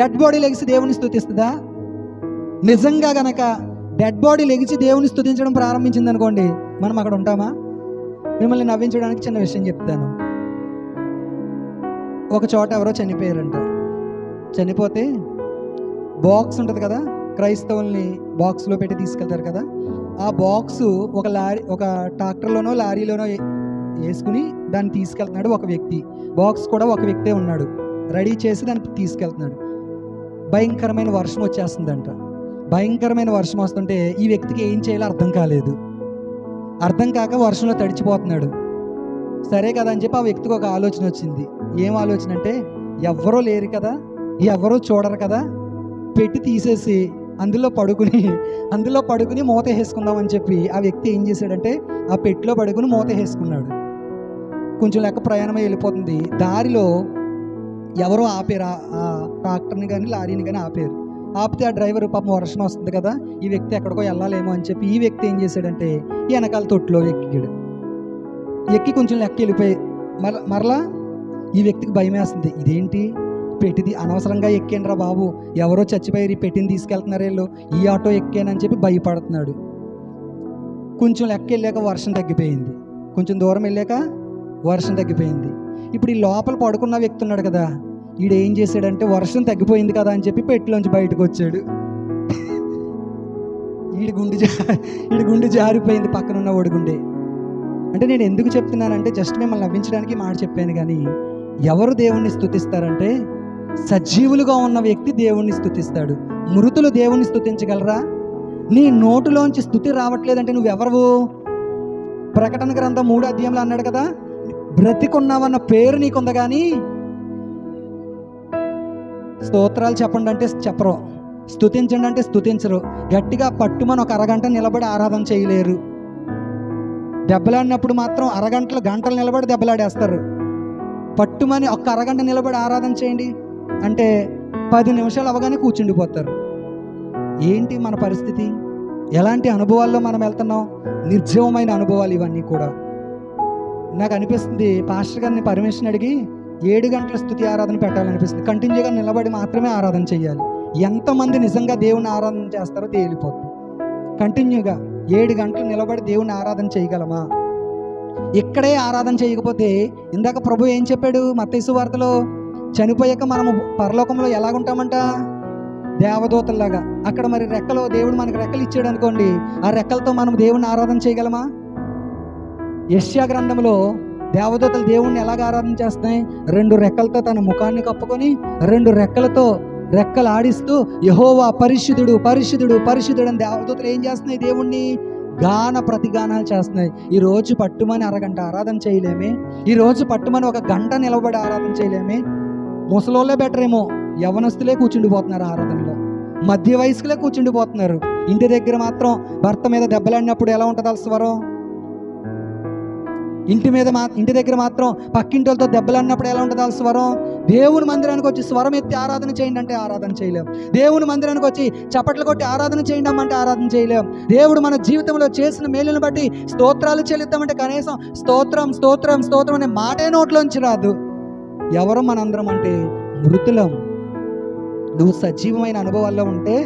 డెడ్ బాడీ లెగిసి దేవుని స్తుతిస్తుందా? నిజంగా గనక డెడ్ బాడీ లెగిసి దేవుని స్తుతించడం ప్రారంభించింది అనుకోండి, మనం అక్కడ ఉంటామా? మిమ్మల్ని నవ్వించడానికి చిన్న విషయం చెప్తాను. ఒక చోట ఎవరో చనిపోయారంట. చనిపోతే బాక్స్ ఉంటుంది కదా, క్రైస్తవుల్ని బాక్స్లో పెట్టి తీసుకెళ్తారు కదా. ఆ బాక్సు ఒక ట్రాక్టర్లోనో లారీలోనో వేసుకుని దాన్ని తీసుకెళ్తున్నాడు ఒక వ్యక్తి. బాక్స్ కూడా ఒక వ్యక్తే ఉన్నాడు, రెడీ చేసి దాన్ని తీసుకెళ్తున్నాడు. భయంకరమైన వర్షం వచ్చేస్తుందంట. భయంకరమైన వర్షం వస్తుంటే ఈ వ్యక్తికి ఏం చేయాలో అర్థం కాలేదు. అర్థం కాక వర్షంలో తడిచిపోతున్నాడు. సరే కదా అని చెప్పి ఆ వ్యక్తికి ఒక ఆలోచన వచ్చింది. ఏం ఆలోచన అంటే, ఎవ్వరూ లేరు కదా, ఎవరూ చూడరు కదా, పెట్టి తీసేసి అందులో పడుకుని మూత వేసుకుందామని చెప్పి ఆ వ్యక్తి ఏం చేశాడంటే, ఆ పెట్టిలో పడుకుని మూత వేసుకున్నాడు. కొంచెం లెక్క ప్రయాణమై వెళ్ళిపోతుంది. దారిలో ఎవరో ఆపారు, ఆ ట్రాక్టర్ని కానీ లారీని కానీ ఆపారు. ఆపితే ఆ డ్రైవర్ పాపం వర్షం వస్తుంది కదా, ఈ వ్యక్తి ఎక్కడికో వెళ్ళాలేమో అని చెప్పి ఈ వ్యక్తి ఏం చేశాడంటే వెనకాల తొట్టులో ఎక్కి కొంచెం లెక్క వెళ్ళిపోయి మరలా ఈ వ్యక్తికి భయం వేస్తుంది. ఇదేంటి, పెట్టిది అనవసరంగా ఎక్కేనరా బాబు, ఎవరో చచ్చిపోయి పెట్టిని తీసుకెళ్తున్నారు వీళ్ళు, ఈ ఆటో ఎక్కానని చెప్పి భయపడుతున్నాడు. కొంచెం లెక్క వెళ్ళాక వర్షం తగ్గిపోయింది, కొంచెం దూరం వెళ్ళాక వర్షం తగ్గిపోయింది. ఇప్పుడు ఈ లోపల పడుకున్న వ్యక్తి ఉన్నాడు కదా, ఈడు ఏం చేశాడంటే వర్షం తగ్గిపోయింది కదా అని చెప్పి పెట్టిలోంచి బయటకు వచ్చాడు. ఈడి గుండె జారిపోయింది పక్కన ఉన్న వాడి గుండె. అంటే నేను ఎందుకు చెప్తున్నానంటే జస్ట్ మిమ్మల్ని నవ్వించడానికి మాట చెప్పాను. కానీ ఎవరు దేవుణ్ణి స్తుతిస్తారంటే సజీవులుగా ఉన్న వ్యక్తి దేవుణ్ణి స్తుతిస్తాడు. మృతులు దేవుణ్ణి స్తుతించగలరా? నీ నోటులోంచి స్తుతి రావట్లేదంటే నువ్వెవరు? ప్రకటన గ్రంథం 3వ అధ్యాయంలో అన్నాడు కదా, బ్రతికున్నావన్న పేరు నీకుంది కానీ స్తోత్రాలు చెప్పండి అంటే చెప్పరు, స్తుతించండి అంటే స్తుతించరు. గట్టిగా పట్టుమని ఒక అరగంట నిలబడి ఆరాధన చేయలేరు. దెబ్బలాడినప్పుడు మాత్రం గంటలు నిలబడి దెబ్బలాడేస్తారు. పట్టుమని ఒక్క అరగంట నిలబడి ఆరాధన చేయండి అంటే 10 నిమిషాలు అవగానే కూర్చుండిపోతారు. ఏంటి మన పరిస్థితి? ఎలాంటి అనుభవాల్లో మనం వెళ్తున్నాం? నిర్జీవమైన అనుభవాలు ఇవన్నీ కూడా. నాకు అనిపిస్తుంది, పాస్టర్ గారిని పర్మిషన్ అడిగి 7 గంటల స్తుతి ఆరాధన పెట్టాలనిపిస్తుంది. కంటిన్యూగా నిలబడి మాత్రమే ఆరాధన చేయాలి. ఎంతమంది నిజంగా దేవుని ఆరాధన చేస్తారో తేలిపోతుంది. కంటిన్యూగా 7 గంటలు నిలబడి దేవుని ఆరాధన చేయగలమా? ఇక్కడే ఆరాధన చేయకపోతే, ఇందాక ప్రభు ఏం చెప్పాడు మత్తయి సువార్తలో, చనిపోయాక మనము పరలోకంలో ఎలాగుంటామంట? దేవదూతల్లాగా. అక్కడ మరి రెక్కలో దేవుడు మనకు రెక్కలు ఇచ్చాడు అనుకోండి, ఆ రెక్కలతో మనం దేవుని ఆరాధన చేయగలమా? యెషయా గ్రంథంలో దేవదూతలు దేవుణ్ణి ఎలాగ ఆరాధన చేస్తున్నాయి? 2 రెక్కలతో తన ముఖాన్ని కప్పుకొని 2 రెక్కలతో రెక్కలు ఆడిస్తూ యెహోవా పరిశుద్ధుడు పరిశుద్ధుడు పరిశుద్ధుడు అని దేవదూతలు ఏం చేస్తున్నాయి? దేవుణ్ణి గాన ప్రతిగానాలు చేస్తున్నాయి. ఈరోజు పట్టుమని అరగంట ఆరాధన చేయలేమే? ఈరోజు పట్టుమని 1 గంట నిలబడి ఆరాధన చేయలేమే? ముసలోళ్ళే బెటర్ ఏమో, యవనస్తులే కూర్చుండిపోతున్నారు ఆరాధనలో, మధ్య వయస్కులే కూర్చుండిపోతున్నారు. ఇంటి దగ్గర మాత్రం భర్త మీద దెబ్బలాడినప్పుడు ఎలా ఉంటుంది ఆ స్వరం? ఇంటి దగ్గర మాత్రం పక్కింటి వాళ్ళతో దెబ్బలాడినప్పుడు ఎలా ఉంటుంది ఆ స్వరం? దేవుని మందిరానికి వచ్చి స్వరం ఎత్తి ఆరాధన చేయండి అంటే ఆరాధన చేయలేం. దేవుని మందిరానికి వచ్చి చప్పట్లు కొట్టి ఆరాధన చేయండి అంటే ఆరాధన చేయలేం. దేవుడు మన జీవితంలో చేసిన మేలును బట్టి స్తోత్రాలు చెల్లిద్దామంటే కనీసం స్తోత్రం స్తోత్రం స్తోత్రం అనే మాటే నోట్లోంచి రాదు. ఎవరు మనందరం అంటే మృతులం. నువ్వు సజీవమైన అనుభవాల్లో ఉంటే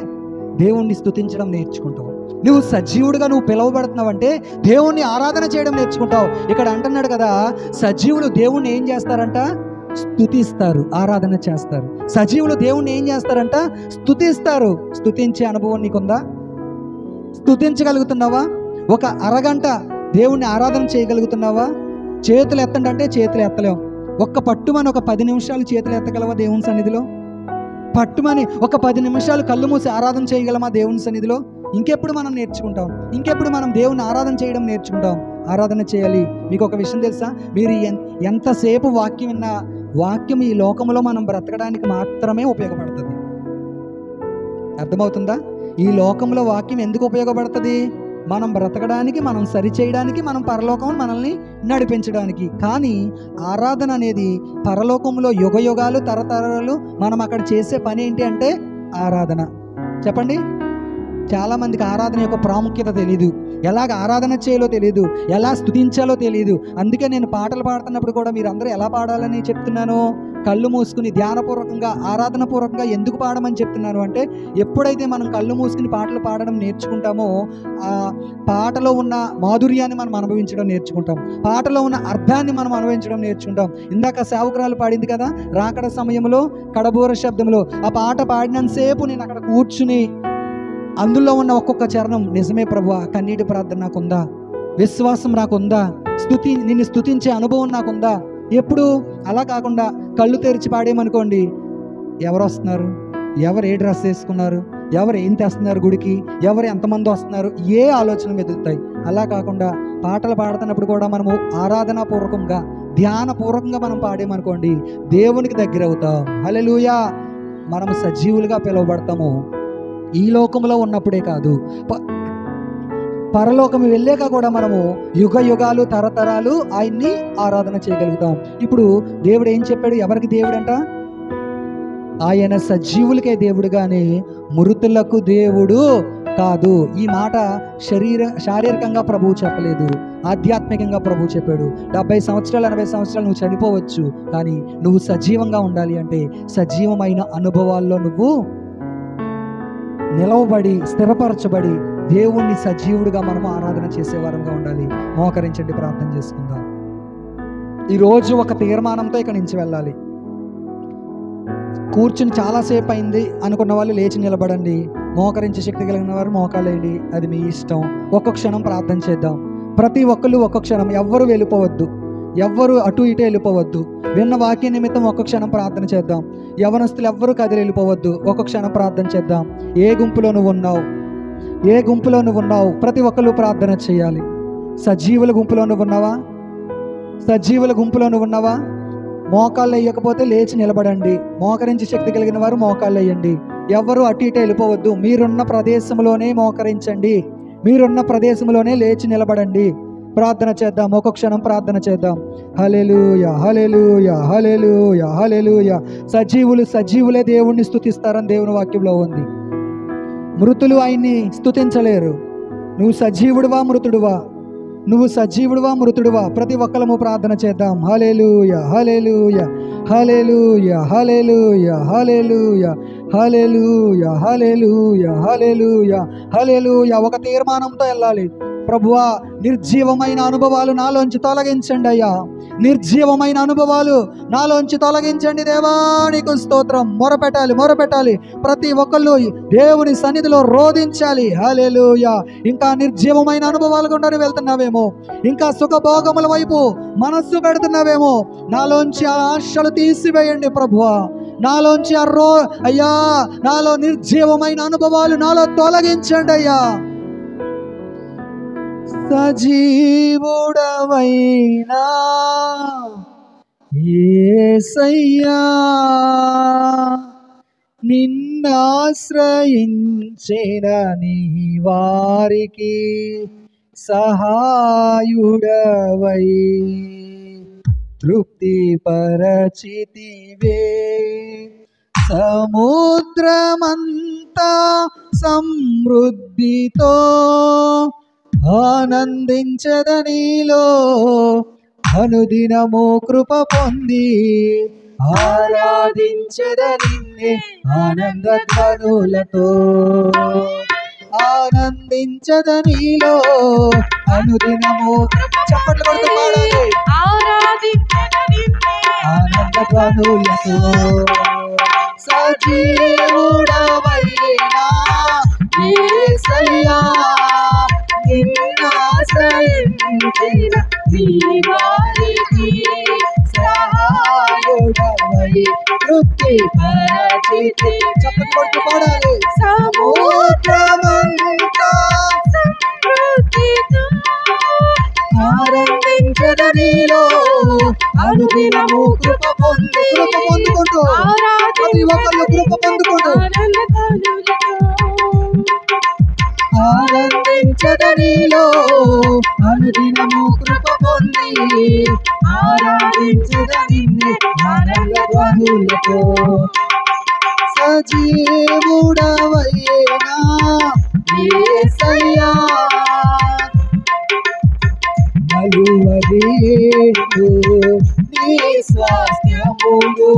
దేవుణ్ణి స్తుతించడం నేర్చుకుంటావు. నువ్వు సజీవుడుగా నువ్వు పిలువబడుతున్నావు అంటే దేవుణ్ణి ఆరాధన చేయడం నేర్చుకుంటావు. ఇక్కడ అంటున్నాడు కదా, సజీవులు దేవుణ్ణి ఏం చేస్తారంట? స్తుతిస్తారు, ఆరాధన చేస్తారు. సజీవులు దేవుణ్ణి ఏం చేస్తారంట? స్తుతిస్తారు. స్తుతించే అనుభవం నీకుందా? స్తుతించగలుగుతున్నావా? 1 అరగంట దేవుణ్ణి ఆరాధన చేయగలుగుతున్నావా? చేతులు ఎత్తండి అంటే చేతులు ఎత్తలేం. పట్టుమని 10 నిమిషాలు చేతులు ఎత్తగలవా దేవుని సన్నిధిలో? పట్టుమని 10 నిమిషాలు కళ్ళు మూసి ఆరాధన చేయగలమా దేవుని సన్నిధిలో? ఇంకెప్పుడు మనం నేర్చుకుంటాం? ఇంకెప్పుడు మనం దేవుని ఆరాధన చేయడం నేర్చుకుంటాం? ఆరాధన చేయాలి. మీకు ఒక విషయం తెలుసా? మీరు ఎంతసేపు వాక్యం విన్నా, వాక్యం ఈ లోకంలో మనం బ్రతకడానికి మాత్రమే ఉపయోగపడుతుంది. అర్థమవుతుందా? ఈ లోకంలో వాక్యం ఎందుకు ఉపయోగపడుతుంది? మనం బ్రతకడానికి, మనం సరిచేయడానికి, మనం పరలోకం మనల్ని నడిపించడానికి. కానీ ఆరాధన అనేది పరలోకంలో యుగయుగాలు తరతరాలు మనం అక్కడ చేసే పని ఏంటి అంటే ఆరాధన. చెప్పండి. చాలామందికి ఆరాధన యొక్క ప్రాముఖ్యత తెలీదు, ఎలాగ ఆరాధన చేయాలో తెలీదు, ఎలా స్తుతించాలో తెలీదు. అందుకే నేను పాటలు పాడుతున్నప్పుడు కూడా మీరు అందరూ ఎలా పాడాలని చెప్తున్నాను? కళ్ళు మూసుకుని ధ్యానపూర్వకంగా, ఆరాధనపూర్వకంగా ఎందుకు పాడమని చెప్తున్నాను అంటే, ఎప్పుడైతే మనం కళ్ళు మూసుకుని పాటలు పాడడం నేర్చుకుంటామో ఆ పాటలో ఉన్న మాధుర్యాన్ని మనం అనుభవించడం నేర్చుకుంటాం, పాటలో ఉన్న అర్థాన్ని మనం అనుభవించడం నేర్చుకుంటాం. ఇందాక సేవకురాలు పాడింది కదా, రాకడ సమయంలో కడబూర శబ్దంలో. ఆ పాట పాడినంతసేపు నేను అక్కడ కూర్చుని అందులో ఉన్న ఒక్కొక్క చరణం, నిజమే ప్రభువా, కన్నీటి ప్రార్థన నాకుందా, విశ్వాసం నాకుందా, నిన్ను స్తుతించే అనుభవం నాకుందా. ఎప్పుడు అలా కాకుండా కళ్ళు తెరిచి పాడేమనుకోండి, ఎవరు వస్తున్నారు, ఎవరు ఏ డ్రెస్ వేసుకున్నారు, ఎవరు ఏం తెస్తున్నారు గుడికి, ఎవరు ఎంతమంది వస్తున్నారు, ఏ ఆలోచన మెదులుతాయి. అలా కాకుండా పాటలు పాడుతున్నప్పుడు కూడా మనము ఆరాధనాపూర్వకంగా, ధ్యానపూర్వకంగా మనం పాడేమనుకోండి, దేవునికి దగ్గర అవుతాం. హల్లెలూయా. మనము సజీవులుగా పిలువబడతాము. ఈ లోకంలో ఉన్నప్పుడే కాదు, పరలోకం వెళ్ళాక కూడా మనము యుగ యుగాలు తరతరాలు ఆయన్ని ఆరాధన చేయగలుగుతాం. ఇప్పుడు దేవుడు ఏం చెప్పాడు? ఎవరికి దేవుడంట? ఆయన సజీవులకే దేవుడు కానీ మృతులకు దేవుడు కాదు. ఈ మాట శారీరకంగా ప్రభువు చెప్పలేదు, ఆధ్యాత్మికంగా ప్రభువు చెప్పాడు. 70 సంవత్సరాలు 80 సంవత్సరాలు నువ్వు చనిపోవచ్చు, కానీ నువ్వు సజీవంగా ఉండాలి అంటే సజీవమైన అనుభవాల్లో నువ్వు నిలవబడి, స్థిరపరచబడి, దేవుణ్ణి సజీవుడిగా మనం ఆరాధన చేసేవారంగా ఉండాలి. మోకరించండి, ప్రార్థన చేసుకుందాం. ఈరోజు ఒక తీర్మానంతో ఇక్కడి నుంచి వెళ్ళాలి. కూర్చుని చాలాసేపు అయింది అనుకున్న వాళ్ళు లేచి నిలబడండి. మోకరించే శక్తి కలిగిన వారు మోకాలేయండి, అది మీ ఇష్టం. ఒక్కొక్క క్షణం ప్రార్థన చేద్దాం. ప్రతి ఒక్కళ్ళు ఒక్కొక్క క్షణం, ఎవ్వరు వెళ్ళిపోవద్దు, ఎవ్వరు అటు ఇటు వెళ్ళిపోవద్దు. విన్న వాక్య నిమిత్తం ఒక్కొక్క క్షణం ప్రార్థన చేద్దాం. యవనస్తులు ఎవ్వరూ కదిలి వెళ్ళిపోవద్దు, ఒక్కొక్క క్షణం ప్రార్థన చేద్దాం. ఏ గుంపులో నువ్వు ఉన్నావు, ఏ గుంపులో నువ్వు ఉన్నావు, ప్రతి ఒక్కళ్ళు ప్రార్థన చేయాలి. సజీవుల గుంపులో నువ్వు ఉన్నావా? సజీవుల గుంపులో నువ్వు ఉన్నావా? మోకాళ్ళు వేయకపోతే లేచి నిలబడండి. మోకరించి శక్తి కలిగిన వారు మోకాళ్ళు వేయండి. ఎవరు అటు ఇటు వెళ్ళిపోవద్దు. మీరున్న ప్రదేశంలోనే మోకరించండి, మీరున్న ప్రదేశంలోనే లేచి నిలబడండి. ప్రార్థన చేద్దాం, ఒక్కొక్క క్షణం ప్రార్థన చేద్దాం. హల్లెలూయా, హల్లెలూయా, హల్లెలూయా, హల్లెలూయా. సజీవులే దేవుణ్ణి స్తుతిస్తారని దేవుని వాక్యంలో ఉంది. మృతులు ఆయన్ని స్తుతించలేరు. నువ్వు సజీవుడువా మృతుడువా? నువ్వు సజీవుడువా మృతుడువా? ప్రతి ఒక్కరము ప్రార్థన చేద్దాం. హల్లెలూయా, హల్లెలూయా, హల్లెలూయా, హల్లెలూయా, హల్లెలూయా, హల్లెలూయా, హల్లెలూయా, హల్లెలూయా, హల్లెలూయా. ఒక తీర్మానంతో వెళ్ళాలి. ప్రభువా, నిర్జీవమైన అనుభవాలు నాలోంచి తొలగించండి అయ్యా. నిర్జీవమైన అనుభవాలు నాలోంచి తొలగించండి దేవా, నీకు స్తోత్రం. మొరపెట్టాలి. ప్రతి ఒక్కళ్ళు దేవుని సన్నిధిలో రోధించాలి. హల్లెలూయా. ఇంకా నిర్జీవమైన అనుభవాలు గుండా వెళ్తున్నావేమో, ఇంకా సుఖభోగముల వైపు మనస్సు పెడుతున్నావేమో, నాలోంచి ఆ ఆశలు తీసివేయండి ప్రభువా. నాలోంచి అయ్యా, నాలో నిర్జీవమైన అనుభవాలు నాలో తొలగించండి అయ్యా. సజీవుడవైనా యేసయ్యా, నిన్నాశ్రయించిన నీ వారికి సహాయుడవై తృప్తిపరచితివే. సముద్రమంతా సమృద్ధితో ఆనందించదనిలో అనుదినము కృప పొంది ఆరాధించదనిన్నే ఆనందధ్వనులతో. ఆనందించదనిలో అనుదినము, చప్పట్లు కొడుతూ పాడాలి, ఆనందధ్వనులతో. సజీవుడవైనా యేసయ్యా, నిన్నాశ్రయించిన నీ వారికి సహాయుడవై తృప్తిపరచితి. చప్పట్లు కొడుతూ పాడాలి. సముద్రమంతా సమృద్ధితో ఆనందించదనిలో అనుదినము కృప పొందుకుంటూ ప్రతి ఒక్కళ్ళు కృప పొందుకుంటూ ఆనందించదనిలో అనుదినము కృప పొంది ఆరాధించదనిన్నే ఆనందధ్వనులతో. సజీవుడవైనా యేసయ్యా, నలువదేళ్ళు నీ స్వాస్థ్యములు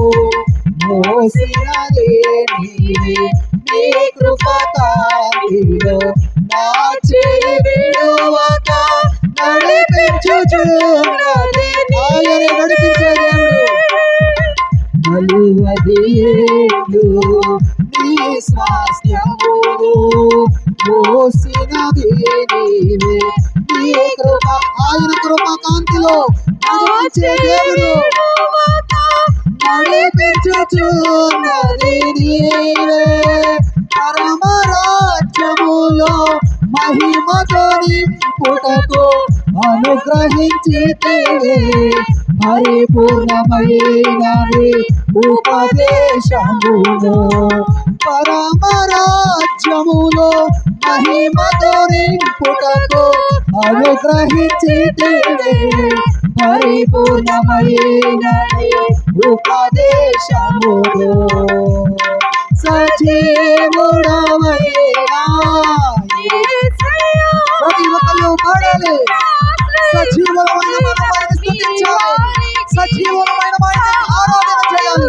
మోసినదే నీవే. నీ కృపకారిలో నా చేయి విడువక నడిపించుచున్నది. ఆయన నడిపించే దేవుడు. నలువదేళ్ళు నీ స్వాస్థ్యములు మోసినదే నీవే. నీ కృప, ఆయన కృప కాంతిలో నడిపించే దేవుడు. నడిపించుచున్నది నీవే. పరమరాజ్యములో మహిమతో నింపుటకు అనుగ్రహించితివే. పరిపూర్ణమైన ఉపదేశములో పరమరాజ్యములో మహిమతో నింపుటకు అనుగ్రహించితివే. పరిపూర్ణమైన ఉపదేశములో సజీవుడవైనా యేసయ్యా. ప్రతి ఒక్కరు పాడాలి. సజీవమైన మనమైన స్తుతించాలి, సజీవమైన మనమైన ఆరాధన చేయాలి.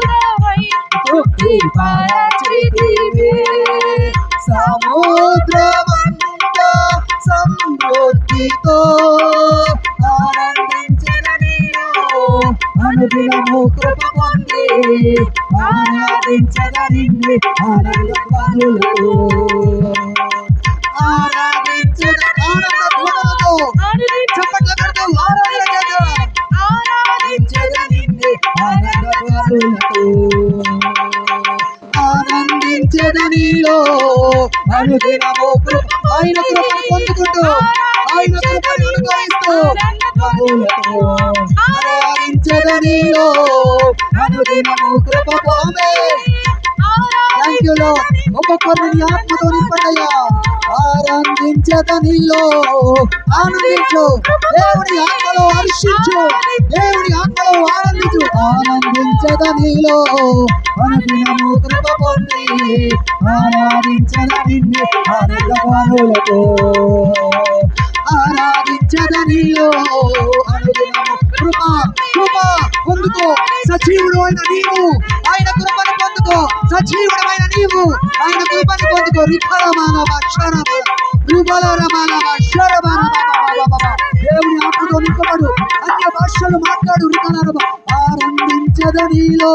తృప్తిపరచితివే. సముద్రమంతా అనుదినము కృప పొంది ఆరాధించద నిన్నే ఆనంద ధ్వనులతో ఆరాధించద ఆనంద ధ్వనులతో చప్పట్లు కొడుతూ ఆరాధన చేద్దాం. ఆరాధించద నిన్నే ఆనంద ధ్వనులతో ఆనందించద నీలో అనుదినము కృప ఆయన కృపను పొందుకుంటూ ఆయన కృపను అనుభవిస్తూ ఆరాధించద నీలో అనుదినము కృప పొందే. Thank you lord. ఒక్కొక్కరిని ఆత్మతో నింపడయ్యా. ఆనందించద నీలో ఆనందించు, దేవుని ఆత్మలో హర్షించు, దేవుని ఆత్మలో ఆనందించు. ఆనందించద నీలో అనుదినము కృప పొంది ఆరాధించద నిన్నే ఆనంద ధ్వనులతో ఆరాధించద నీలో అనుదినము కృప కృప పొందుకో. సజీవుడు అయిన నీవు ఆయన కృపను పొందుకో. సజీవుడమైన నీవు ఆయన కృపను పొందుకో. దేవుని ఆత్మతో నింపబడు, అన్య భాషలు మాట్లాడు. ఆనందించద నీలో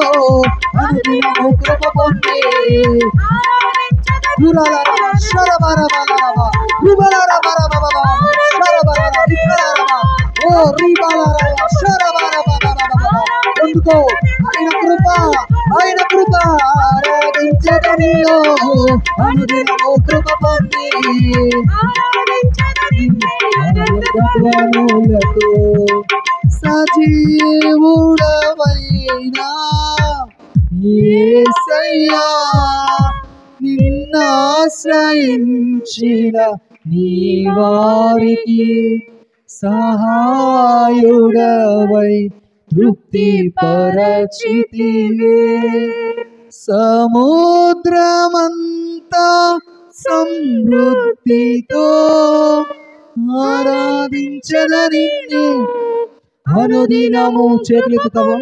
అనుదినము కృప పొంది పొందుకో ఆయన కృప ఆయన కృప. ఆరాధించద నీలో అనుదినము కృప పొంది సజీవుడవైనా యేసయ్యా నిన్నాశ్రయించిన నీ వారికి సహాయుడవై తృప్తి పరచితివే. సముద్రమంతా సమృద్ధితో ఆరాధించద నిన్నే అనుదినము. చేతులెత్తుతావా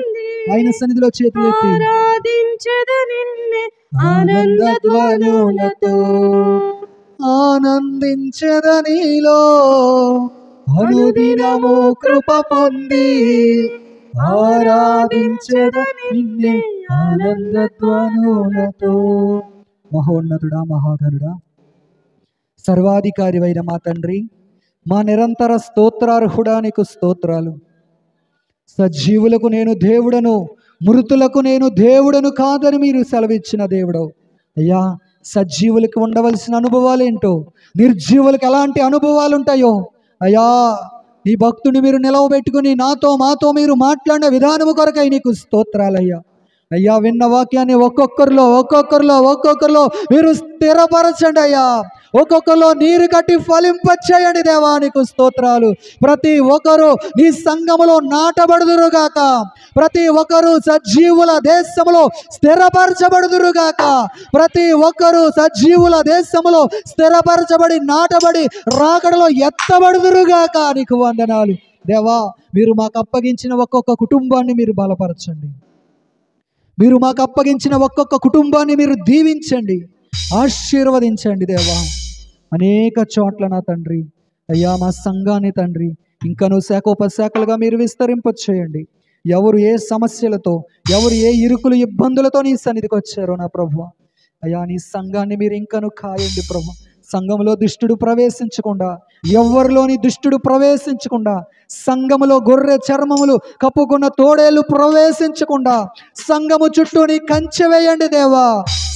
ఆయన సన్నిధిలో? చేతులెత్తి ఆరాధించద నిన్నే ఆనంద ధ్వనులతో ఆనందించద నీలో అనుదినము కృప పొంది ఆరాధించద నిన్నే ఆనంద ధ్వనులతో. మహోన్నతుడా, మహాగణుడా, సర్వాధికారివైన మా తండ్రి, మా నిరంతర స్తోత్రార్హుడా నీకు స్తోత్రాలు. సజీవులకు నేను దేవుడను, మృతులకు నేను దేవుడను కాదని మీరు సెలవిచ్చిన దేవుడవు అయ్యా. సజీవులకు ఉండవలసిన అనుభవాలేంటో, నిర్జీవులకు ఎలాంటి అనుభవాలు ఉంటాయో అయ్యా, నీ భక్తుని మీరు నిలవబెట్టుకుని నాతో మాతో మీరు మాట్లాడిన విధానము కొరకై నీకు స్తోత్రాలయ్యా. అయ్యా, విన్న వాక్యాన్ని ఒక్కొక్కరిలో మీరు స్థిరపరచండి అయ్యా. ఒక్కొక్కరిలో నీరు కట్టి ఫలింపచేయండి దేవా, నీకు స్తోత్రాలు. ప్రతి ఒక్కరు నీ సంఘములో నాటబడుదురుగాక, ప్రతి ఒక్కరు సజీవుల దేశములో స్థిరపరచబడుదురుగాక, ప్రతి ఒక్కరు సజీవుల దేశములో స్థిరపరచబడి నాటబడి రాకడలో ఎత్తబడుదురుగాక. నీకు వందనాలు దేవా. మీరు మాకు అప్పగించిన ఒక్కొక్క కుటుంబాన్ని మీరు బలపరచండి. మీరు మాకు అప్పగించిన ఒక్కొక్క కుటుంబాన్ని మీరు దీవించండి, ఆశీర్వదించండి దేవా. అనేక చోట్ల నా తండ్రి అయ్యా, మా సంఘాన్ని తండ్రి ఇంకనూ శాఖోపశాఖలుగా మీరు విస్తరింపచేయండి. ఎవరు ఏ సమస్యలతో, ఎవరు ఏ ఇరుకులు ఇబ్బందులతో నీ సన్నిధికి వచ్చారో నా ప్రభువా అయ్యా, నీ సంఘాన్ని మీరు ఇంకనూ కాయండి ప్రభు. సంఘంలో దుష్టుడు ప్రవేశించకుండా, ఎవరిలోని దుష్టుడు ప్రవేశించకుండా, సంఘములో గొర్రె చర్మములు కప్పుకున్న తోడేలు ప్రవేశించకుండా సంఘము చుట్టూ నీ కంచె వేయండి దేవా.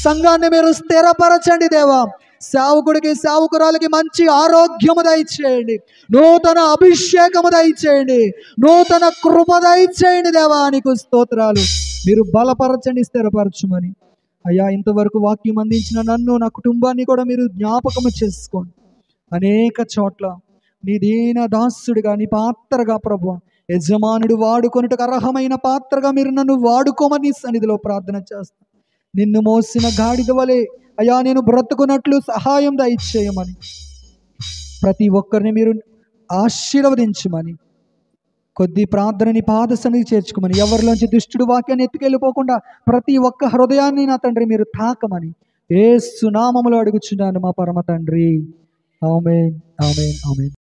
సంఘాన్ని మీరు స్థిరపరచండి దేవా. సేవకుడికి సేవకురాలకి మంచి ఆరోగ్యము దయచేయండి, నూతన అభిషేకము దయచేయండి, నూతన కృప దయచేయండి దేవా. నీకు స్తోత్రాలు. మీరు బలపరచండి, స్థిరపరచుమని అయ్యా. ఇంతవరకు వాక్యం అందించిన నన్ను, నా కుటుంబాన్ని కూడా మీరు జ్ఞాపకము చేసుకోండి. అనేక చోట్ల నీ దీన దాసుడిగా, నీ పాత్రగా ప్రభు, యజమానుడు వాడుకొనుటకు అర్హమైన పాత్రగా మీరు నన్ను వాడుకోమని సన్నిధిలో ప్రార్థన చేస్తాను. నిన్ను మోసిన గాడిద వలె అయ్యా నేను బ్రతుకున్నట్లు సహాయం దయచేయమని, ప్రతి ఒక్కరిని మీరు ఆశీర్వదించమని, కొద్ది ప్రార్థనని పాద సన్నిధి చేర్చుకోమని, ఎవరిలోంచి దుష్టుడు వాక్యాన్ని ఎత్తుకెళ్ళిపోకుండా ప్రతి ఒక్క హృదయాన్ని నా తండ్రి మీరు తాకమని యేసు నామములో అడుగుచున్నాను మా పరమ తండ్రి. ఆమేన్, ఆమేన్, ఆమేన్.